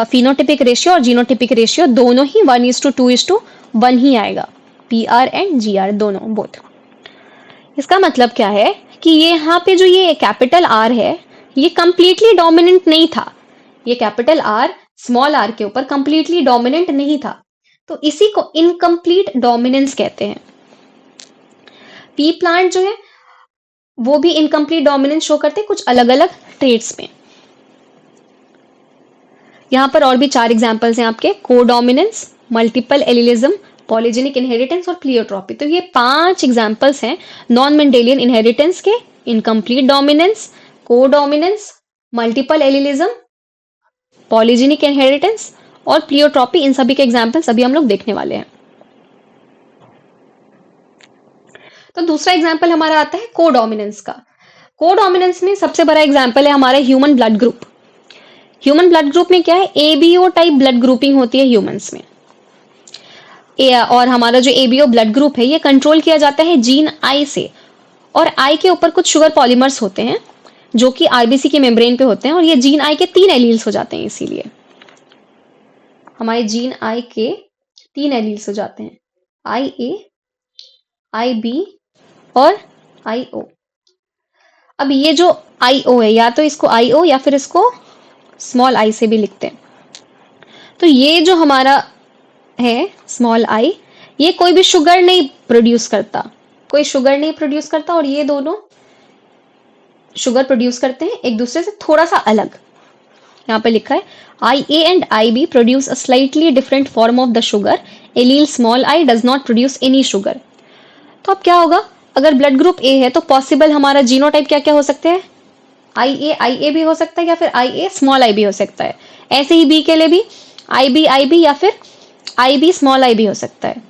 फिनोटिपिक रेशियो और जीनोटिपिक रेशियो दोनों ही 1:2:1 ही आएगा, PR एंड GR दोनों बोथ। इसका मतलब क्या है कि ये यहाँ पे जो ये कैपिटल आर है ये कंप्लीटली डोमिनेंट नहीं था, ये कैपिटल आर स्मॉल आर के ऊपर कंप्लीटली डोमिनेंट नहीं था, तो इसी को इनकम्प्लीट डोमिनेंस कहते हैं। पी प्लांट जो है वो भी इनकम्प्लीट डोमिनेंस शो करते हैं कुछ अलग अलग ट्रेट्स में। यहां पर और भी 4 एग्जांपल्स हैं आपके, codominance, multiple allelism, polygenic inheritance और प्लियोट्रॉपी। तो ये 5 एग्जांपल्स हैं नॉन मेंडेलियन इनहेरिटेंस के, incomplete dominance, codominance, multiple allelism, polygenic inheritance और प्लियोट्रॉपी। इन सभी के एग्जांपल्स अभी हम लोग देखने वाले हैं। तो दूसरा एग्जांपल हमारा आता है कोडोमिनेंस का। कोडोमिनेंस में सबसे बड़ा एग्जांपल है हमारा human blood group. Human blood group में क्या है, ABO टाइप ब्लड ग्रुपिंग होती है ह्यूमंस में। और हमारा जो ABO ब्लड ग्रुप है ये कंट्रोल किया जाता है जीन I से, और I के ऊपर कुछ शुगर पॉलीमर्स होते हैं जो कि RBC के मेम्ब्रेन पे होते हैं, और ये जीन I के 3 एलील्स हो जाते हैं। इसीलिए हमारे जीन I के 3 एलील्स हो जाते हैं, IA, IB और IO। अब ये जो IO है, या तो इसको IO या फिर इसको स्मॉल I से भी लिखते हैं। तो ये जो हमारा है स्मॉल I, ये कोई भी शुगर नहीं प्रोड्यूस करता, कोई शुगर नहीं प्रोड्यूस करता, और ये दोनों शुगर प्रोड्यूस करते हैं एक दूसरे से थोड़ा सा अलग। यहाँ पे लिखा है IA and IB produce a slightly different form of the sugar, allele small I does not produce any sugar. तो अब क्या होगा, अगर ब्लड ग्रुप A है तो पॉसिबल हमारा जीनोटाइप क्या क्या हो सकते हैं, IA भी हो सकता है या फिर IA स्मॉल I भी हो सकता है। ऐसे ही B के लिए भी IB या फिर IB स्मॉल I भी हो सकता है।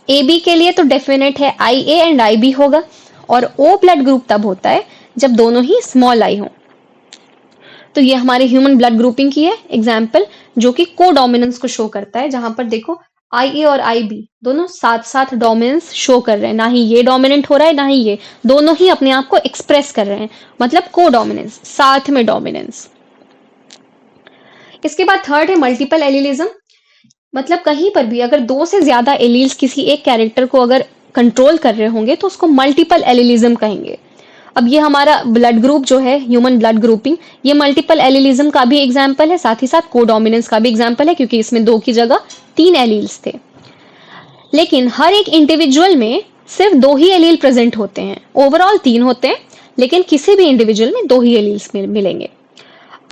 ए बी के लिए तो डेफिनेट है आई ए एंड आई बी होगा, और ओ ब्लड ग्रुप तब होता है जब दोनों ही स्मॉल आई हो। तो ये हमारे ह्यूमन ब्लड ग्रुपिंग की है एग्जाम्पल, जो कि को डोमिनेंस को शो करता है, जहां पर देखो आई ए और आई बी दोनों साथ साथ डोमिनेंस शो कर रहे हैं, ना ही ये डोमिनेंट हो रहा है ना ही ये, दोनों ही अपने आप को एक्सप्रेस कर रहे हैं, मतलब को डोमिनेंस, साथ में डोमिनेंस। इसके बाद थर्ड है मल्टीपल एलिलिज्म, मतलब कहीं पर भी अगर दो से ज्यादा एलील्स किसी एक कैरेक्टर को अगर कंट्रोल कर रहे होंगे तो उसको मल्टीपल एलिलिज्म कहेंगे। अब ये हमारा ब्लड ग्रुप जो है ह्यूमन ब्लड ग्रुपिंग, ये मल्टीपल एलिलिज्म का भी एग्जाम्पल है, साथ ही साथ कोडोमिनेंस का भी एग्जाम्पल है, क्योंकि इसमें दो की जगह तीन एलील्स थे। लेकिन हर एक इंडिविजुअल में सिर्फ दो ही एलील प्रेजेंट होते हैं, ओवरऑल तीन होते हैं, लेकिन किसी भी इंडिविजुअल में दो ही एलील्स मिलेंगे।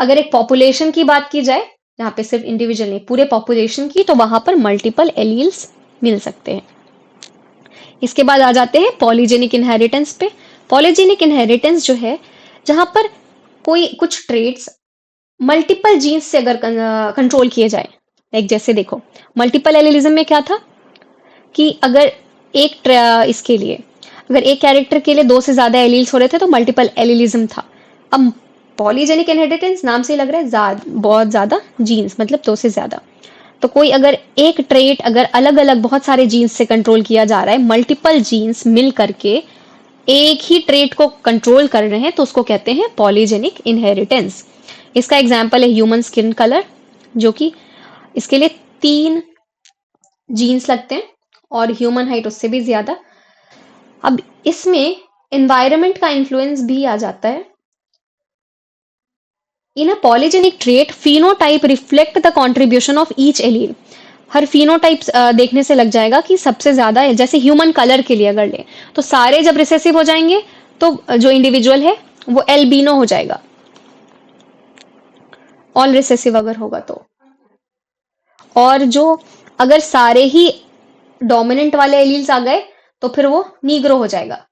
अगर एक पॉपुलेशन की बात की जाए, जहां पे सिर्फ इंडिविजुअल नहीं पूरे पॉपुलेशन की, तो वहां पर मल्टीपल एलील्स मिल सकते हैं। इसके बाद आ जाते हैं पॉलीजेनिक इनहेरिटेंस पे। पॉलीजेनिक इनहेरिटेंस जो है, जहां पर कोई कुछ ट्रेट्स मल्टीपल जीन्स से अगर कंट्रोल किए जाए, लाइक जैसे देखो मल्टीपल एलिलिज्म में क्या था कि अगर इसके लिए अगर एक कैरेक्टर के लिए दो से ज्यादा एलील्स हो रहे थे तो मल्टीपल एलिलिज्म था। अब पॉलीजेनिक इनहेरिटेंस नाम से लग रहा है बहुत ज्यादा जीन्स, मतलब दो से ज्यादा। तो कोई अगर एक ट्रेट अगर अलग अलग बहुत सारे जीन्स से कंट्रोल किया जा रहा है, मल्टीपल जीन्स मिल करके एक ही ट्रेट को कंट्रोल कर रहे हैं, तो उसको कहते हैं पॉलीजेनिक इनहेरिटेंस। इसका एग्जाम्पल है ह्यूमन स्किन कलर, जो कि इसके लिए 3 जीन्स लगते हैं और ह्यूमन हाइट उससे भी ज्यादा। अब इसमें एनवायरनमेंट का इन्फ्लुएंस भी आ जाता है। In a polygenic trait phenotype reflect the contribution of each allele. हर फिनोटाइप देखने से लग जाएगा कि सबसे ज्यादा, जैसे ह्यूमन कलर के लिए अगर ले, तो सारे जब रिसेसिव हो जाएंगे तो जो इंडिविजुअल है वो एल्बिनो हो जाएगा, ऑल रिसेसिव अगर होगा तो। और जो अगर सारे ही डोमिनेंट वाले एलील्स आ गए तो फिर वो नीग्रो हो जाएगा,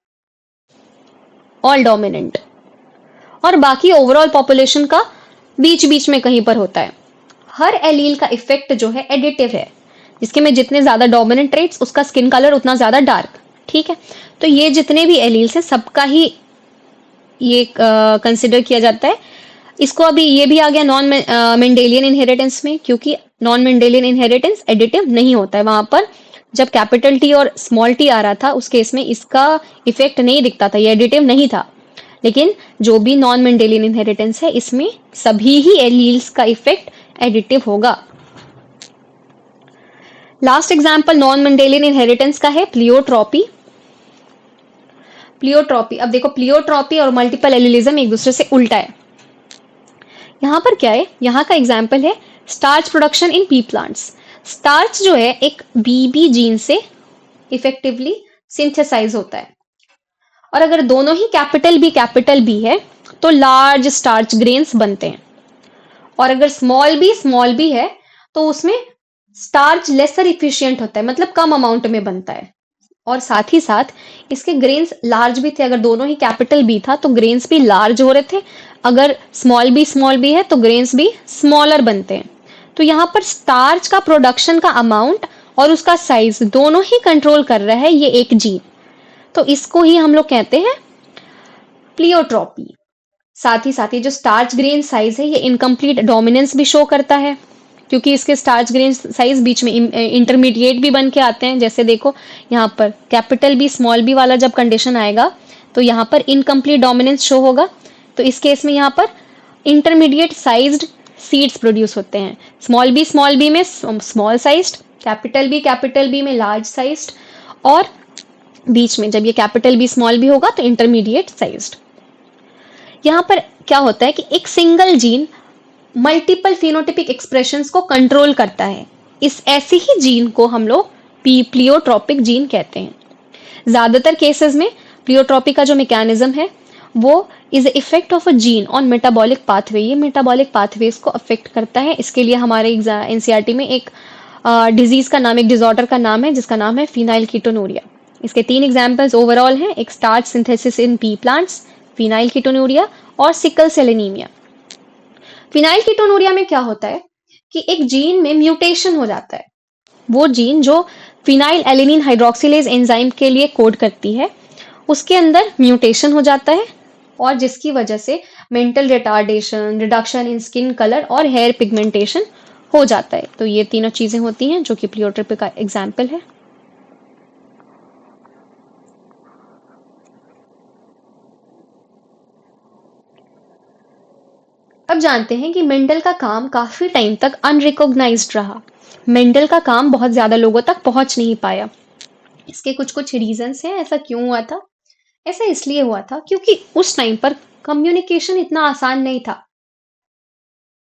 ऑल डोमिनेंट। और बाकी ओवरऑल पॉपुलेशन का बीच बीच में कहीं पर होता है। हर एलील का इफेक्ट जो है एडिटिव है, जिसके में जितने ज्यादा डोमिनेंट ट्रेट्स उसका स्किन कलर उतना ज्यादा डार्क, ठीक है। तो ये जितने भी एलील्स हैं सबका ही ये कंसिडर किया जाता है। इसको अभी ये भी आ गया नॉन मेंडेलियन इनहेरिटेंस में, क्योंकि नॉन मेंडेलियन इनहेरिटेंस एडिटिव नहीं होता है। वहां पर जब कैपिटल टी और स्मॉल टी आ रहा था उस केस में इसका इफेक्ट नहीं दिखता था, ये एडिटिव नहीं था। लेकिन जो भी नॉन मेंडेलियन इनहेरिटेंस है इसमें सभी ही एलील्स का इफेक्ट एडिटिव होगा। Last example non Mendelian inheritance का है प्लियोट्रॉपी। प्लियोट्रॉपी, अब देखो प्लियोट्रॉपी और मल्टीपल एलिलिज्म एक दूसरे से उल्टा है। यहां पर क्या है, यहां का एग्जाम्पल है starch production in pea plants. Starch जो है एक बीबी जीन से इफेक्टिवली सिंथेसाइज होता है, और अगर दोनों ही कैपिटल बी है तो लार्ज स्टार्च ग्रेन्स बनते हैं। और अगर स्मॉल बी है तो उसमें स्टार्च लेसर इफिशियंट होता है, मतलब कम अमाउंट में बनता है। और साथ ही साथ इसके ग्रेन्स लार्ज भी थे, अगर दोनों ही कैपिटल बी था तो ग्रेन्स भी लार्ज हो रहे थे, अगर स्मॉल बी है तो ग्रेन्स भी स्मॉलर बनते हैं। तो यहाँ पर स्टार्च का प्रोडक्शन का अमाउंट और उसका साइज दोनों ही कंट्रोल कर रहा है ये एक जीन, तो इसको ही हम लोग कहते हैं प्लियोट्रॉपी। साथ ही जो स्टार्च ग्रेन साइज है ये इनकम्प्लीट डोमिनेंस भी शो करता है, क्योंकि इसके स्टार्च ग्रेन साइज बीच में इंटरमीडिएट भी बन के आते हैं। जैसे देखो यहाँ पर कैपिटल बी स्मॉल बी वाला जब कंडीशन आएगा तो यहाँ पर इनकम्प्लीट डोमिनेंस शो होगा, तो इस केस में यहाँ पर इंटरमीडिएट साइज्ड सीड्स प्रोड्यूस होते हैं। स्मॉल बी में स्मॉल साइज्ड, कैपिटल बी में लार्ज साइज्ड, और बीच में जब ये कैपिटल बी स्मॉल बी होगा तो इंटरमीडिएट साइज्ड। यहां पर क्या होता है कि एक single gene multiple phenotypic expressions को कंट्रोल करता है। इस ऐसे ही जीन को हम लोग प्लियोट्रॉपिक जीन कहते हैं। ज्यादातर केसेस में प्लियोट्रॉपी का जो मैकेनिज्म है वो is effect of a gene on metabolic pathway. ये मेटाबॉलिक पाथवेज को अफेक्ट करता है। इसके लिए हमारे एनसीईआरटी में एक डिजीज का नाम, एक डिसऑर्डर का नाम है जिसका नाम है फिनाइल कीटोनूरिया। इसके 3 एग्जाम्पल्स ओवरऑल हैं, एक starch synthesis in pea plants, phenylketonuria और sickle cell anaemia. Phenylketonuria में क्या होता है कि एक जीन में म्यूटेशन हो जाता है। वो जीन जो फिनाइल एलेनिन हाइड्रोक्सिलेज एंजाइम के लिए कोड करती है। उसके अंदर म्यूटेशन हो जाता है और जिसकी वजह से mental retardation, reduction in skin colour और हेयर पिगमेंटेशन हो जाता है। तो ये तीनों चीजें होती हैं जो कि प्लियोट्रोपी का एग्जाम्पल है। अब जानते हैं कि मेंडल का काम काफी टाइम तक अनरिकॉग्नाइज्ड रहा। मेंडल का काम बहुत ज्यादा लोगों तक पहुंच नहीं पाया। इसके कुछ कुछ रीजंस हैं, ऐसा क्यों हुआ था। ऐसा इसलिए हुआ था क्योंकि उस टाइम पर कम्युनिकेशन इतना आसान नहीं था,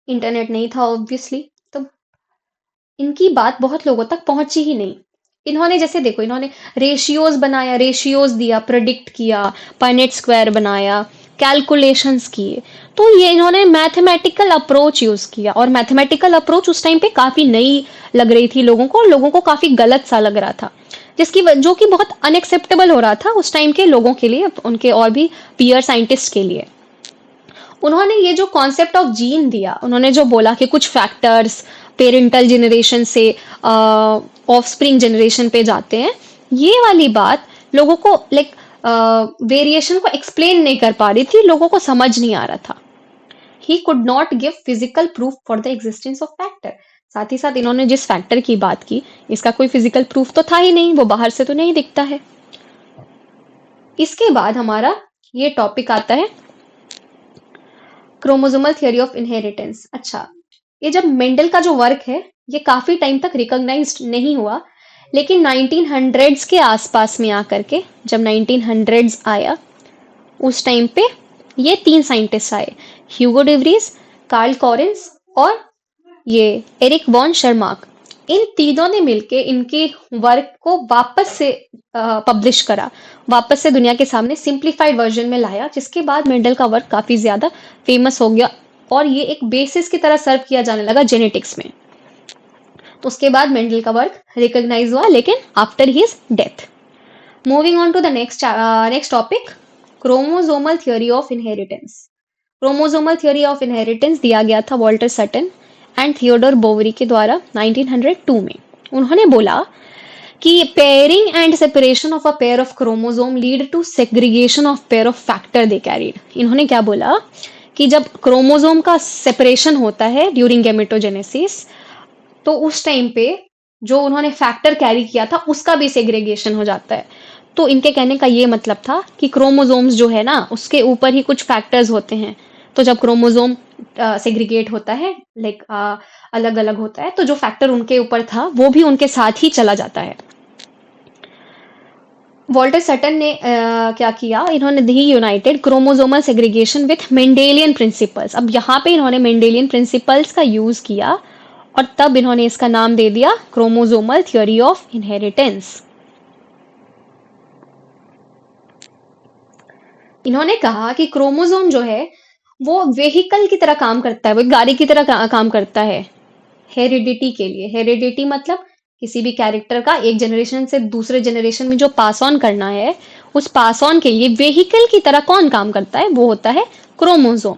इंटरनेट नहीं था ऑब्वियसली, तो इनकी बात बहुत लोगों तक पहुंची ही नहीं। इन्होंने जैसे देखो, इन्होंने रेशियोज बनाया, रेशियोज दिया, प्रेडिक्ट किया, पाइनेट स्क्वायर बनाया, कैलकुलेशंस किए। तो ये इन्होंने मैथमेटिकल अप्रोच यूज किया और मैथमेटिकल अप्रोच उस टाइम पे काफी नई लग रही थी लोगों को, और लोगों को काफी गलत सा लग रहा था, जो कि बहुत अनएक्सेप्टेबल हो रहा था उस टाइम के लोगों के लिए, उनके और भी पीयर साइंटिस्ट के लिए। उन्होंने ये जो कॉन्सेप्ट ऑफ जीन दिया, उन्होंने जो बोला कि कुछ फैक्टर्स पेरेंटल जनरेशन से ऑफस्प्रिंग जनरेशन पे जाते हैं, ये वाली बात लोगों को लाइक वेरिएशन को एक्सप्लेन नहीं कर पा रही थी, लोगों को समझ नहीं आ रहा था। He could not give physical proof for the existence of factor. साथ ही साथ इन्होंने जिस फैक्टर की बात की, इसका कोई फिजिकल प्रूफ तो था ही नहीं, वो बाहर से तो नहीं दिखता है। इसके बाद हमारा ये टॉपिक आता है क्रोमोसोमल थियोरी ऑफ इनहेरिटेंस। अच्छा, ये जब मेंडल का जो वर्क है, ये काफी टाइम तक रिकॉग्नाइज्ड नहीं हुआ, लेकिन 1900s के आसपास में आकर के, जब 1900s आया, उस टाइम पे ये तीन साइंटिस्ट आए, ह्यूगो डेवरीज, कार्ल कॉरेंस और ये एरिक वॉन शर्माक। इन तीनों ने मिलके इनके वर्क को वापस से पब्लिश करा, वापस से दुनिया के सामने सिंप्लीफाइड वर्जन में लाया, जिसके बाद मेंडल का वर्क काफी ज्यादा फेमस हो गया और ये एक बेसिस की तरह सर्व किया जाने लगा जेनेटिक्स में। तो उसके बाद मेंडल का वर्क रिकॉग्नाइज हुआ, लेकिन after his death. Moving on to the next topic, chromosomal theory of inheritance. Chromosomal theory of inheritance दिया गया था Walter Sutton and Theodore Boveri के द्वारा 1902 में। उन्होंने बोला कि pairing and separation of a pair of chromosome lead to segregation of pair of factor they carried. इन्होंने क्या बोला कि जब क्रोमोसोम का सेपरेशन होता है ड्यूरिंग गैमेटोजेनेसिस, तो उस टाइम पे जो उन्होंने फैक्टर कैरी किया था उसका भी सेग्रीगेशन हो जाता है। तो इनके कहने का ये मतलब था कि क्रोमोसोम्स जो है ना, उसके ऊपर ही कुछ फैक्टर्स होते हैं। तो जब क्रोमोसोम सेग्रीगेट होता है, लाइक अलग अलग होता है, तो जो फैक्टर उनके ऊपर था वो भी उनके साथ ही चला जाता है। वॉल्टर सटन ने क्या किया, इन्होंने the united chromosomal segregation with Mendelian principles. अब यहाँ पे इन्होंने मेंडेलियन प्रिंसिपल्स का यूज किया और तब इन्होंने इसका नाम दे दिया क्रोमोसोमल थ्योरी ऑफ इनहेरिटेंस। इन्होंने कहा कि क्रोमोसोम जो है वो वेहिकल की तरह काम करता है, वो गाड़ी की तरह काम करता है हेरिडिटी के लिए। हेरिडिटी मतलब किसी भी कैरेक्टर का एक जनरेशन से दूसरे जनरेशन में जो पास ऑन करना है, उस पास ऑन के लिए वेहिकल की तरह कौन काम करता है, वो होता है क्रोमोसोम।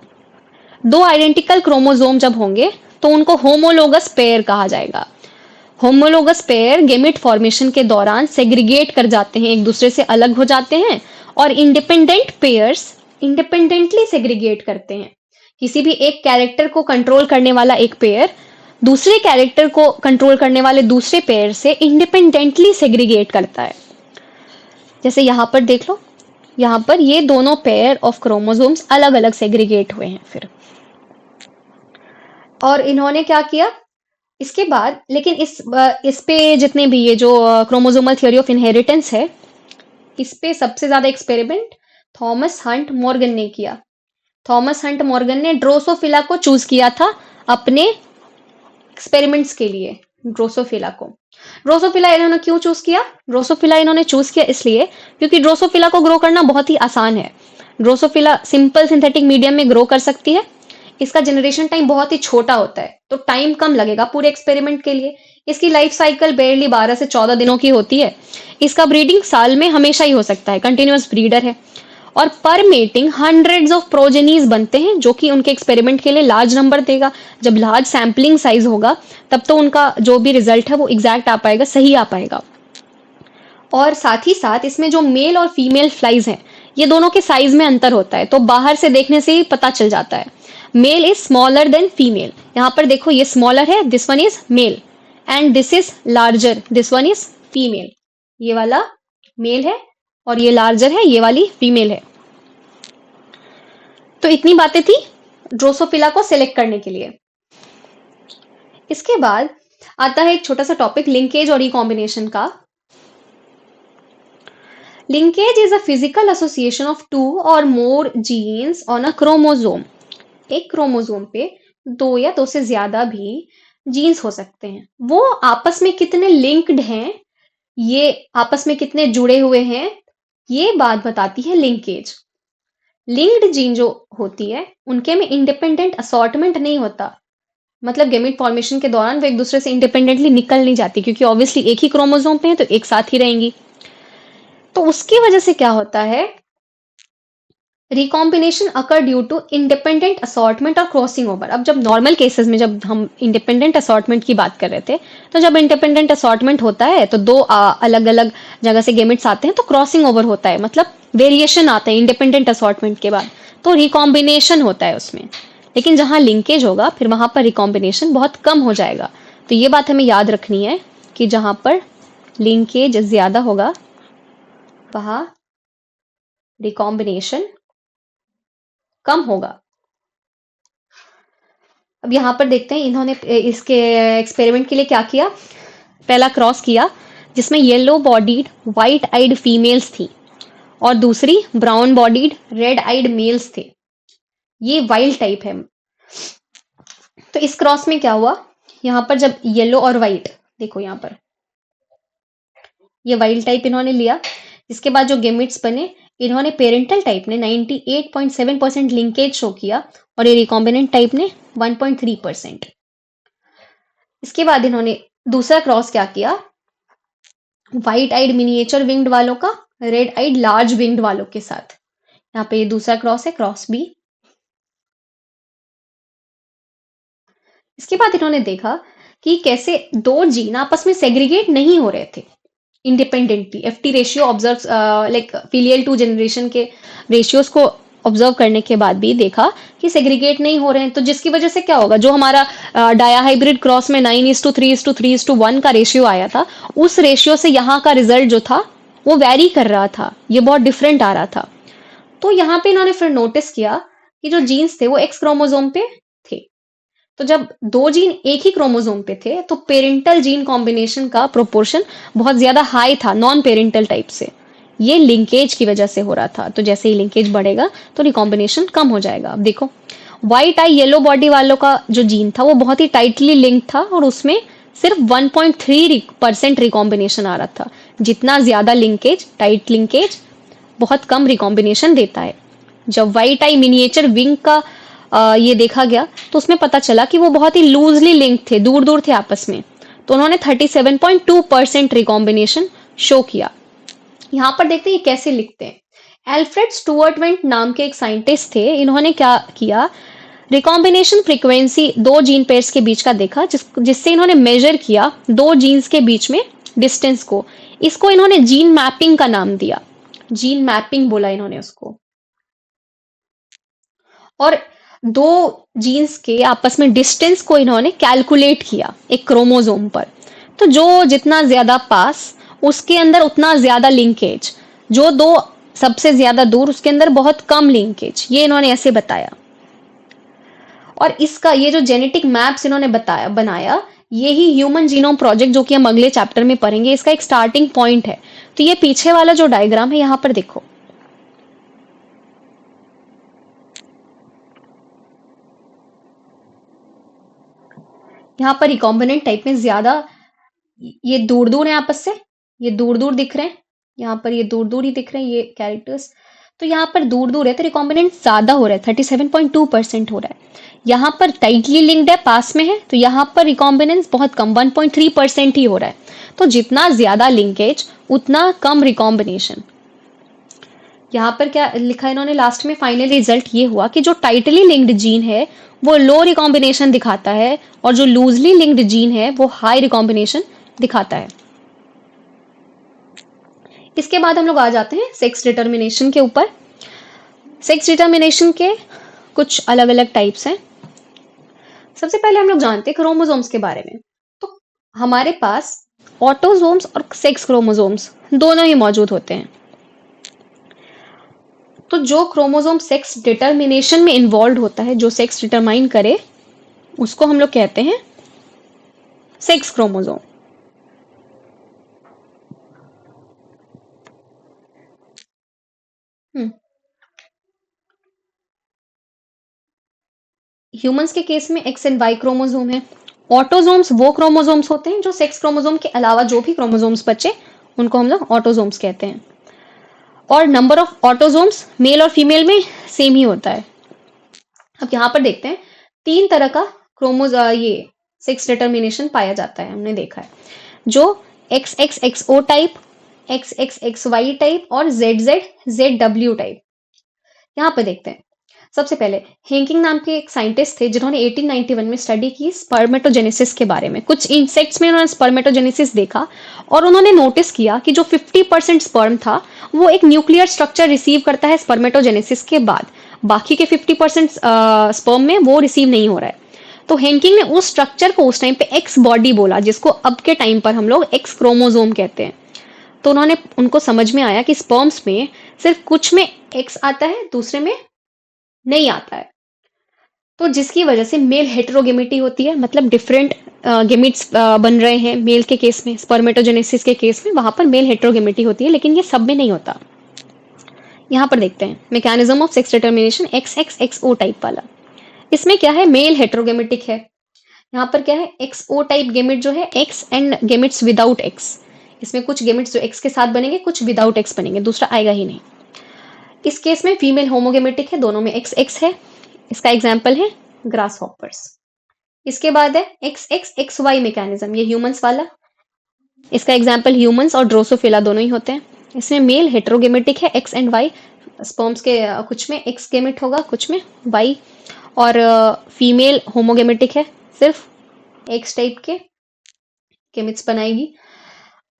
दो आइडेंटिकल क्रोमोसोम जब होंगे तो उनको होमोलोगस पेयर कहा जाएगा। होमोलोगस पेयर गेमेट फॉर्मेशन के दौरान सेग्रीगेट कर जाते हैं, एक दूसरे से अलग हो जाते हैं, और इंडिपेंडेंट पेयर्स इंडिपेंडेंटली सेग्रीगेट करते हैं। किसी भी एक कैरेक्टर को कंट्रोल करने वाला एक पेयर दूसरे कैरेक्टर को कंट्रोल करने वाले दूसरे पेयर से इंडिपेंडेंटली सेग्रीगेट करता है। जैसे यहां पर देख लो, यहां पर ये दोनों पेयर ऑफ क्रोमोसोम्स अलग अलग सेग्रीगेट हुए हैं फिर। और इन्होंने क्या किया इसके बाद, लेकिन इस पे जितने भी ये जो क्रोमोसोमल थ्योरी ऑफ इनहेरिटेंस है, इस पे सबसे ज्यादा एक्सपेरिमेंट थॉमस हंट मॉर्गन ने किया। थॉमस हंट मॉर्गन ने ड्रोसोफिला को चूज किया था अपने एक्सपेरिमेंट्स के लिए। ड्रोसोफिला इन्होंने क्यों चूज किया? ड्रोसोफिला इन्होंने चूज किया इसलिए क्योंकि ड्रोसोफिला को ग्रो करना बहुत ही आसान है। ड्रोसोफिला सिंपल सिंथेटिक मीडियम में ग्रो कर सकती है। इसका जनरेशन टाइम बहुत ही छोटा होता है, तो टाइम कम लगेगा पूरे एक्सपेरिमेंट के लिए। इसकी लाइफ साइकिल बेरली 12 से 14 दिनों की होती है। इसका ब्रीडिंग साल में हमेशा ही हो सकता है, कंटिन्यूअस ब्रीडर है। और पर मेटिंग हंड्रेड्स ऑफ प्रोजेनीज बनते हैं, जो कि उनके एक्सपेरिमेंट के लिए लार्ज नंबर देगा। जब लार्ज सैम्पलिंग साइज होगा तब तो उनका जो भी रिजल्ट है वो एग्जैक्ट आ पाएगा, सही आ पाएगा। और साथ ही साथ इसमें जो मेल और फीमेल फ्लाइज हैं, ये दोनों के साइज में अंतर होता है, तो बाहर से देखने से ही पता चल जाता है। Male is smaller than female. यहाँ पर देखो ये स्मॉलर है, this one is male, and this is larger, this one is female. ये वाला मेल है और ये लार्जर है, ये वाली फीमेल है। तो इतनी बातें थी ड्रोसोफिला को सिलेक्ट करने के लिए। इसके बाद आता है एक छोटा सा टॉपिक लिंकेज और रिकॉम्बिनेशन का। Linkage is a physical association of two और more genes on a chromosome. एक क्रोमोसोम पे दो या दो से ज्यादा भी जीन्स हो सकते हैं। वो आपस में कितने लिंक्ड हैं, ये आपस में कितने जुड़े हुए हैं, ये बात बताती है लिंकेज। लिंक्ड जीन जो होती है उनके में इंडिपेंडेंट असॉर्टमेंट नहीं होता, मतलब गेमेट फॉर्मेशन के दौरान वो एक दूसरे से इंडिपेंडेंटली निकल नहीं जाती, क्योंकि ऑब्वियसली एक ही क्रोमोसोम पे है तो एक साथ ही रहेंगी। तो उसकी वजह से क्या होता है, recombination occur due to independent assortment और क्रॉसिंग ओवर। अब जब नॉर्मल केसेस में जब हम इंडिपेंडेंट असॉर्टमेंट की बात कर रहे थे, तो जब इंडिपेंडेंट असॉर्टमेंट होता है तो दो अलग अलग जगह से गेमेट्स आते हैं तो क्रॉसिंग ओवर होता है, मतलब वेरिएशन आता है इंडिपेंडेंट असॉर्टमेंट के बाद, तो रिकॉम्बिनेशन होता है उसमें। लेकिन जहां लिंकेज होगा फिर वहां पर रिकॉम्बिनेशन बहुत कम हो जाएगा। तो ये बात हमें याद रखनी है कि जहां पर लिंकेज ज्यादा होगा वहां रिकॉम्बिनेशन कम होगा। अब यहाँ पर देखते हैं इन्होंने इसके एक्सपेरिमेंट के लिए क्या किया। पहला क्रॉस किया जिसमें yellow bodied white eyed females थी और दूसरी brown bodied red eyed males थे। ये वाइल्ड टाइप है। तो इस क्रॉस में क्या हुआ, यहाँ पर जब येलो और व्हाइट, देखो यहाँ पर ये वाइल्ड टाइप इन्होंने लिया, इसके बाद जो गेमिट्स बने, इन्होंने पेरेंटल टाइप ने 98.7% लिंकेज शो किया और ये रिकॉम्बिनेंट टाइप ने 1.3%। इसके बाद इन्होंने दूसरा क्रॉस क्या किया, व्हाइट आइड मिनिएचर विंग्ड वालों का रेड आइड लार्ज विंग्ड वालों के साथ। यहाँ पे ये दूसरा क्रॉस है, क्रॉस बी। इसके बाद इन्होंने देखा कि कैसे दो जीन आपस में सेग्रीगेट नहीं हो रहे थे independently. FT ratio observe like filial two generation के रेशियोज को ऑब्जर्व करने के बाद भी देखा कि सेग्रीगेट नहीं हो रहे हैं। तो जिसकी वजह से क्या होगा, जो हमारा डायाहाइब्रिड क्रॉस में 9:3:3:1 का रेशियो आया था, उस रेशियो से यहाँ का रिजल्ट जो था वो वैरी कर रहा था, ये बहुत डिफरेंट आ रहा था। तो यहाँ पे इन्होंने फिर नोटिस किया कि जो जीन्स थे वो एक्स क्रोमोसोम पे थे। तो जब दो जीन एक ही क्रोमोसोम पे थे तो पेरेंटल जीन कॉम्बिनेशन का प्रोपोर्शन बहुत ज्यादा हाई था नॉन पेरेंटल टाइप से। ये लिंकेज की वजह से हो रहा था। तो जैसे ही लिंकेज बढ़ेगा तो रिकॉम्बिनेशन कम हो जाएगा। अब देखो व्हाइट आई येलो बॉडी वालों का जो जीन था वो बहुत ही टाइटली लिंक था और उसमें सिर्फ 1.3% रिकॉम्बिनेशन आ रहा था। जितना ज्यादा लिंकेज, टाइट लिंकेज बहुत कम रिकॉम्बिनेशन देता है। जब व्हाइट आई मिनिएचर विंग का ये देखा गया तो उसमें पता चला कि वो बहुत ही लूजली लिंक थे, दूर दूर थे आपस में। तो उन्होंने 37.2% रिकॉम्बिनेशन शो किया। यहाँ पर देखते हैं ये कैसे लिखते हैं। एल्फ्रेड स्टुअर्ट वेंट नाम के एक साइंटिस्ट थे, इन्होंने क्या किया, रिकॉम्बिनेशन फ्रीक्वेंसी दो जीन पेयर्स के बीच का देखा, जिससे इन्होंने मेजर किया दो जीन्स के बीच में डिस्टेंस को। इसको इन्होंने जीन मैपिंग का नाम दिया, जीन मैपिंग बोला इन्होंने उसको। और दो जीन्स के आपस में डिस्टेंस को इन्होंने कैलकुलेट किया एक क्रोमोसोम पर। तो जो जितना ज्यादा पास उसके अंदर उतना ज्यादा लिंकेज, जो दो सबसे ज्यादा दूर उसके अंदर बहुत कम लिंकेज, ये इन्होंने ऐसे बताया। और इसका ये जो जेनेटिक मैप्स इन्होंने बताया बनाया, ये ही ह्यूमन जीनोम प्रोजेक्ट जो कि हम अगले चैप्टर में पढ़ेंगे, इसका एक स्टार्टिंग पॉइंट है। तो ये पीछे वाला जो डायग्राम है यहां पर देखो, यहाँ पर रिकॉम्बिनेंट टाइप में ज्यादा ये दूर दूर है आपस से, ये दूर दूर दिख रहे हैं, यहाँ पर ये दूर दूर ही दिख रहे हैं ये कैरेक्टर्स। तो यहाँ पर दूर दूर है तो रिकॉम्बिनेंट ज्यादा हो रहा है, 37.2% हो रहा है। यहाँ पर टाइटली लिंक्ड है, पास में है, तो यहाँ पर रिकॉम्बिनेंस बहुत कम 1.3% ही हो रहा है। तो जितना ज्यादा लिंकेज उतना कम रिकॉम्बिनेशन। यहाँ पर क्या लिखा है इन्होंने लास्ट में, फाइनल रिजल्ट ये हुआ कि जो टाइटली लिंक्ड जीन है वो लो रिकॉम्बिनेशन दिखाता है और जो लूजली लिंक्ड जीन है वो हाई रिकॉम्बिनेशन दिखाता है। इसके बाद हम लोग आ जाते हैं सेक्स डिटर्मिनेशन के ऊपर। सेक्स डिटर्मिनेशन के कुछ अलग अलग टाइप्स हैं। सबसे पहले हम लोग जानते हैं क्रोमोसोम्स के बारे में। तो हमारे पास ऑटोसोम्स और सेक्स क्रोमोसोम्स दोनों ही मौजूद होते हैं। तो जो क्रोमोसोम सेक्स डिटर्मिनेशन में इन्वॉल्व होता है, जो सेक्स डिटरमाइन करे, उसको हम लोग कहते हैं सेक्स क्रोमोसोम। ह्यूमंस के केस में एक्स एंड वाई क्रोमोसोम है। ऑटोसोम्स वो क्रोमोसोम्स होते हैं जो सेक्स क्रोमोसोम के अलावा जो भी क्रोमोसोम्स बचे, उनको हम लोग ऑटोसोम्स कहते हैं। और नंबर ऑफ ऑटोसोम्स मेल और फीमेल में सेम ही होता है। अब यहाँ पर देखते हैं, 3 तरह का ये सेक्स डिटर्मिनेशन पाया जाता है, हमने देखा है, जो XXXO टाइप, XXXY टाइप और ZZZW टाइप। यहाँ पर देखते हैं। सबसे पहले हेंकिंग नाम के एक साइंटिस्ट थे जिन्होंने 1891 में स्टडी की स्पर्मेटोजेनेसिस के बारे में। कुछ इंसेक्ट्स में उन्होंने स्पर्मेटोजेनेसिस देखा और उन्होंने नोटिस किया कि जो 50% स्पर्म था वो एक न्यूक्लियर स्ट्रक्चर रिसीव करता है स्पर्मेटोजेनेसिस के बाद, बाकी के 50% स्पर्म में वो रिसीव नहीं हो रहा है। तो हेंकिंग ने उस स्ट्रक्चर को उस टाइम पे एक्स बॉडी बोला, जिसको अब के टाइम पर हम लोग एक्स क्रोमोसोम कहते हैं। तो उन्होंने उनको समझ में आया कि स्पर्म्स में सिर्फ कुछ में एक्स आता है, दूसरे में नहीं आता है। तो जिसकी वजह से मेल हेटेरोगेमिटी होती है, मतलब डिफरेंट गेमिट्स बन रहे हैं। मेल के केस में, स्पर्मेटोजेनेसिस के केस में, वहां पर मेल हेटेरोगेमिटी होती है, लेकिन ये सब में नहीं होता। यहाँ पर देखते हैं mechanism of sex determination XXXO type वाला। इसमें क्या है, मेल हेटेरोगेमेटिक है। यहाँ पर क्या है, XO टाइप गेमिट जो है x and gametes without x. इसमें कुछ गेमिट्स जो एक्स के साथ बनेंगे, कुछ विदाउट एक्स बनेंगे, दूसरा आएगा ही नहीं। इस केस में फीमेल होमोगेमेटिक है, दोनों में XX है। इसका एग्जाम्पल है ग्रास हॉपर्स। इसके बाद है XXXY मैकेनिज्म, ये ह्यूमंस वाला। इसका एग्जाम्पल ह्यूमंस और ड्रोसोफिला दोनों ही होते हैं। इसमें मेल हेटेरोगेमेटिक है, एक्स एंड वाई। स्पर्म्स के कुछ में एक्स गेमेट होगा, कुछ में वाई। और फीमेल होमोगेमेटिक है, सिर्फ एक्स टाइप के गेमेट्स बनाएगी।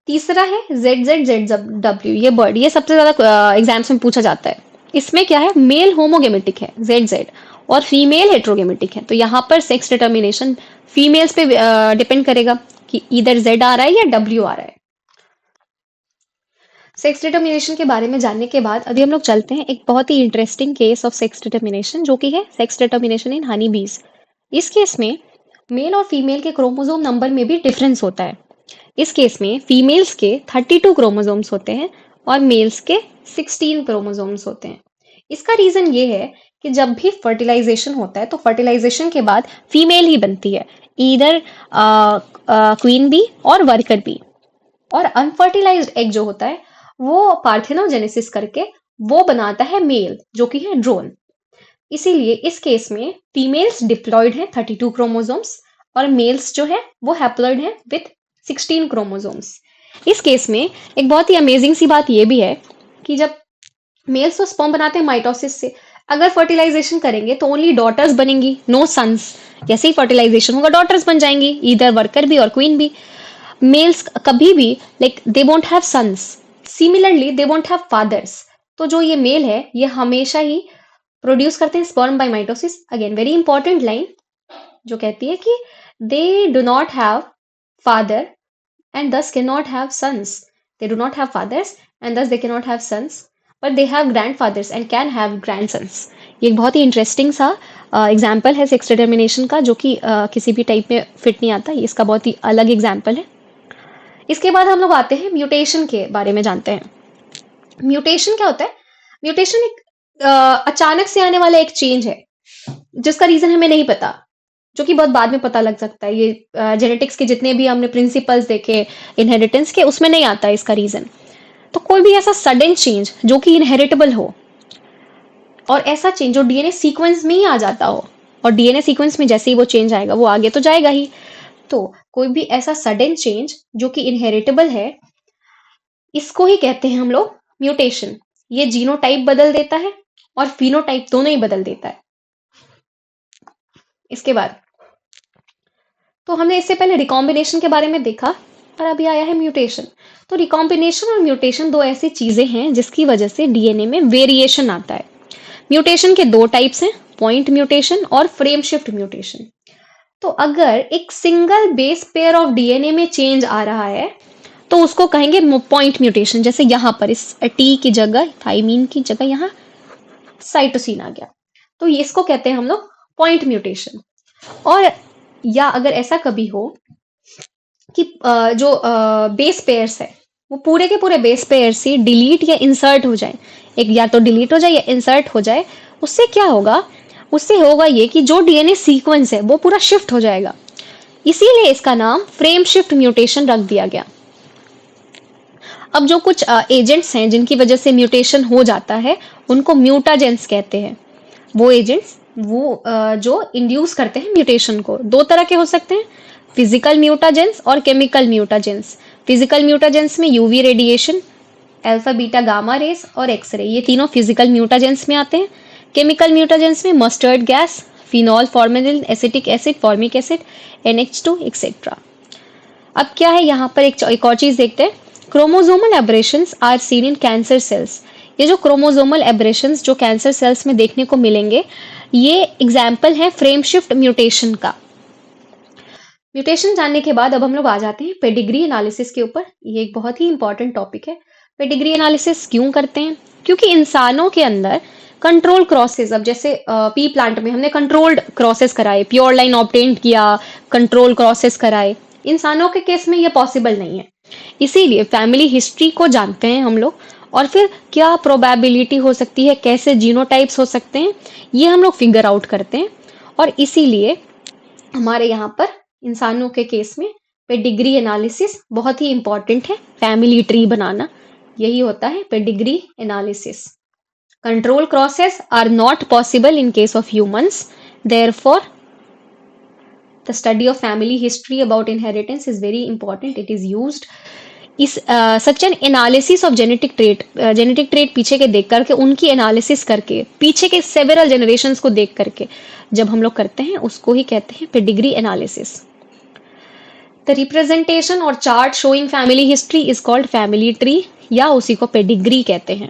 तीसरा है ZZZW, ये बर्ड, ये सबसे ज्यादा एग्जाम्स में पूछा जाता है। इसमें क्या है, मेल होमोगेमेटिक है ZZ और फीमेल हेट्रोगेमेटिक है। तो यहाँ पर सेक्स डिटर्मिनेशन फीमेल्स पे डिपेंड करेगा कि इधर Z आ रहा है या W आ रहा है। सेक्स डिटर्मिनेशन के बारे में जानने के बाद अभी हम लोग चलते हैं एक बहुत ही interesting case of sex determination, जो कि है सेक्स डिटर्मिनेशन इन हनी बीज। इस केस में मेल और फीमेल के क्रोमोसोम नंबर में भी डिफरेंस होता है। इस केस में फीमेल्स के 32 क्रोमोसोम्स होते हैं और मेल्स के 16 क्रोमोसोम्स होते हैं। इसका रीजन ये है कि जब भी फर्टिलाइजेशन होता है तो फर्टिलाइजेशन के बाद फीमेल ही बनती है, इधर क्वीन बी और वर्कर बी। और अनफर्टिलाइज्ड एग जो होता है वो पार्थेनोजेनेसिस करके वो बनाता है मेल, जो कि है ड्रोन। इसीलिए इस केस में फीमेल्स डिप्लॉयड हैं 32 क्रोमोसोम्स और मेल्स जो है वो हैप्लॉयड हैं विथ 16 क्रोमोसोम्स। इस केस में एक बहुत ही अमेजिंग सी बात ये भी है कि जब मेल्स तो स्पर्म बनाते हैं माइटोसिस से, अगर फर्टिलाइजेशन करेंगे तो ओनली डॉटर्स बनेंगी, नो सन्स। जैसे ही फर्टिलाइजेशन होगा डॉटर्स बन जाएंगी, इधर वर्कर भी और क्वीन भी। मेल्स कभी भी they won't have sons, similarly they won't have fathers. तो जो ये मेल है ये हमेशा ही प्रोड्यूस करते हैं sperm by mitosis. Again very important line जो कहती है कि they do not have father and thus cannot have sons. They do not have fathers and thus they cannot have sons, but they have grandfathers and can have grandsons. ये एक बहुत ही इंटरेस्टिंग सा एग्जाम्पल है सेक्स डिटर्मिनेशन का, जो कि किसी भी टाइप में फिट नहीं आता। इसका बहुत ही अलग एग्जाम्पल है। इसके बाद हम लोग आते हैं म्यूटेशन के बारे में जानते हैं। म्यूटेशन क्या होता है? म्यूटेशन एक अचानक से आने वाला एक चेंज है जिसका रीजन हमें नहीं पता, जो कि बहुत बाद में पता लग सकता है। ये जेनेटिक्स के जितने भी हमने प्रिंसिपल्स देखे इनहेरिटेंस के, उसमें नहीं आता है इसका रीजन। तो कोई भी ऐसा सडन चेंज जो कि इनहेरिटेबल हो, और ऐसा चेंज जो डीएनए सीक्वेंस में ही आ जाता हो, और डीएनए सीक्वेंस में जैसे ही वो चेंज आएगा वो आगे तो जाएगा ही। तो कोई भी ऐसा सडन चेंज जो कि इनहेरिटेबल है, इसको ही कहते हैं हम लोग म्यूटेशन। ये जीनोटाइप बदल देता है और फिनोटाइप दोनों ही बदल देता है। इसके बाद तो हमने इससे पहले रिकॉम्बिनेशन के बारे में देखा। और अभी आया है म्यूटेशन। तो रिकॉम्बिनेशन और म्यूटेशन दो ऐसी चीजें हैं जिसकी वजह से डीएनए में वेरिएशन आता है। म्यूटेशन के दो टाइप्स हैं, पॉइंट म्यूटेशन और फ्रेम शिफ्ट म्यूटेशन। तो अगर एक single base pair of DNA में चेंज आ रहा है तो उसको कहेंगे पॉइंट म्यूटेशन। जैसे यहाँ पर इस टी की जगह, थाइमीन की जगह यहाँ साइटोसिन आ गया, तो इसको कहते हैं हम लोग पॉइंट म्यूटेशन। और या अगर ऐसा कभी हो कि जो बेस पेयर्स है वो पूरे के पूरे बेस पेयर्स ही डिलीट या इंसर्ट हो जाए, एक या तो डिलीट हो जाए या इंसर्ट हो जाए, उससे क्या होगा, उससे होगा ये कि जो डीएनए सीक्वेंस है वो पूरा शिफ्ट हो जाएगा। इसीलिए इसका नाम फ्रेम शिफ्ट म्यूटेशन रख दिया गया। अब जो कुछ एजेंट्स हैं जिनकी वजह से म्यूटेशन हो जाता है उनको म्यूटाजेंस कहते हैं। वो एजेंट्स जो इंड्यूस करते हैं म्यूटेशन को, दो तरह के हो सकते हैं, फिजिकल म्यूटाजेंस और केमिकल म्यूटाजेंस। फिजिकल म्यूटाजेंस में UV radiation, alpha beta gamma rays और एक्सरे, ये तीनों फिजिकल म्यूटाजेंस में आते हैं। केमिकल म्यूटाजेंस में mustard gas, phenol, formalin, acetic acid, formic acid, NH2 etcetera. अब क्या है यहाँ पर एक और चीज देखते हैं, chromosomal aberrations are seen in cancer cells. ये जो क्रोमोसोमल एब्रेशंस जो कैंसर सेल्स में देखने को मिलेंगे, ये एग्जाम्पल है फ्रेम शिफ्ट म्यूटेशन का। म्यूटेशन जानने के बाद अब हम लोग आ जाते हैं पेडिग्री एनालिसिस के ऊपर। ये एक बहुत ही इंपॉर्टेंट टॉपिक है। पेडिग्री एनालिसिस क्यों करते हैं? क्योंकि इंसानों के अंदर कंट्रोल क्रॉसेस, अब जैसे पी प्लांट में हमने कंट्रोल्ड क्रॉसेस कराए, प्योर लाइन ऑब्टेन किया, कंट्रोल क्रॉसेस कराए, इंसानों के केस में ये पॉसिबल नहीं है। इसीलिए फैमिली हिस्ट्री को जानते हैं हम लोग, और फिर क्या प्रोबेबिलिटी हो सकती है, कैसे जीनोटाइप्स हो सकते हैं, ये हम लोग फिगर आउट करते हैं। और इसीलिए हमारे यहाँ पर इंसानों के केस में पेडिग्री एनालिसिस बहुत ही इंपॉर्टेंट है। फैमिली ट्री बनाना, यही होता है pedigree analysis. Control crosses are not possible in case of humans, therefore the study of family history about inheritance is very important. It is used इस such an analysis of genetic trait पीछे के देख करके, उनकी एनालिसिस करके, पीछे के सेवरल जनरेशंस को देख करके जब हम लोग करते हैं उसको ही कहते हैं पेडिग्री एनालिसिस। द रिप्रेजेंटेशन और chart showing family history is called family tree, या उसी को पेडिग्री कहते हैं।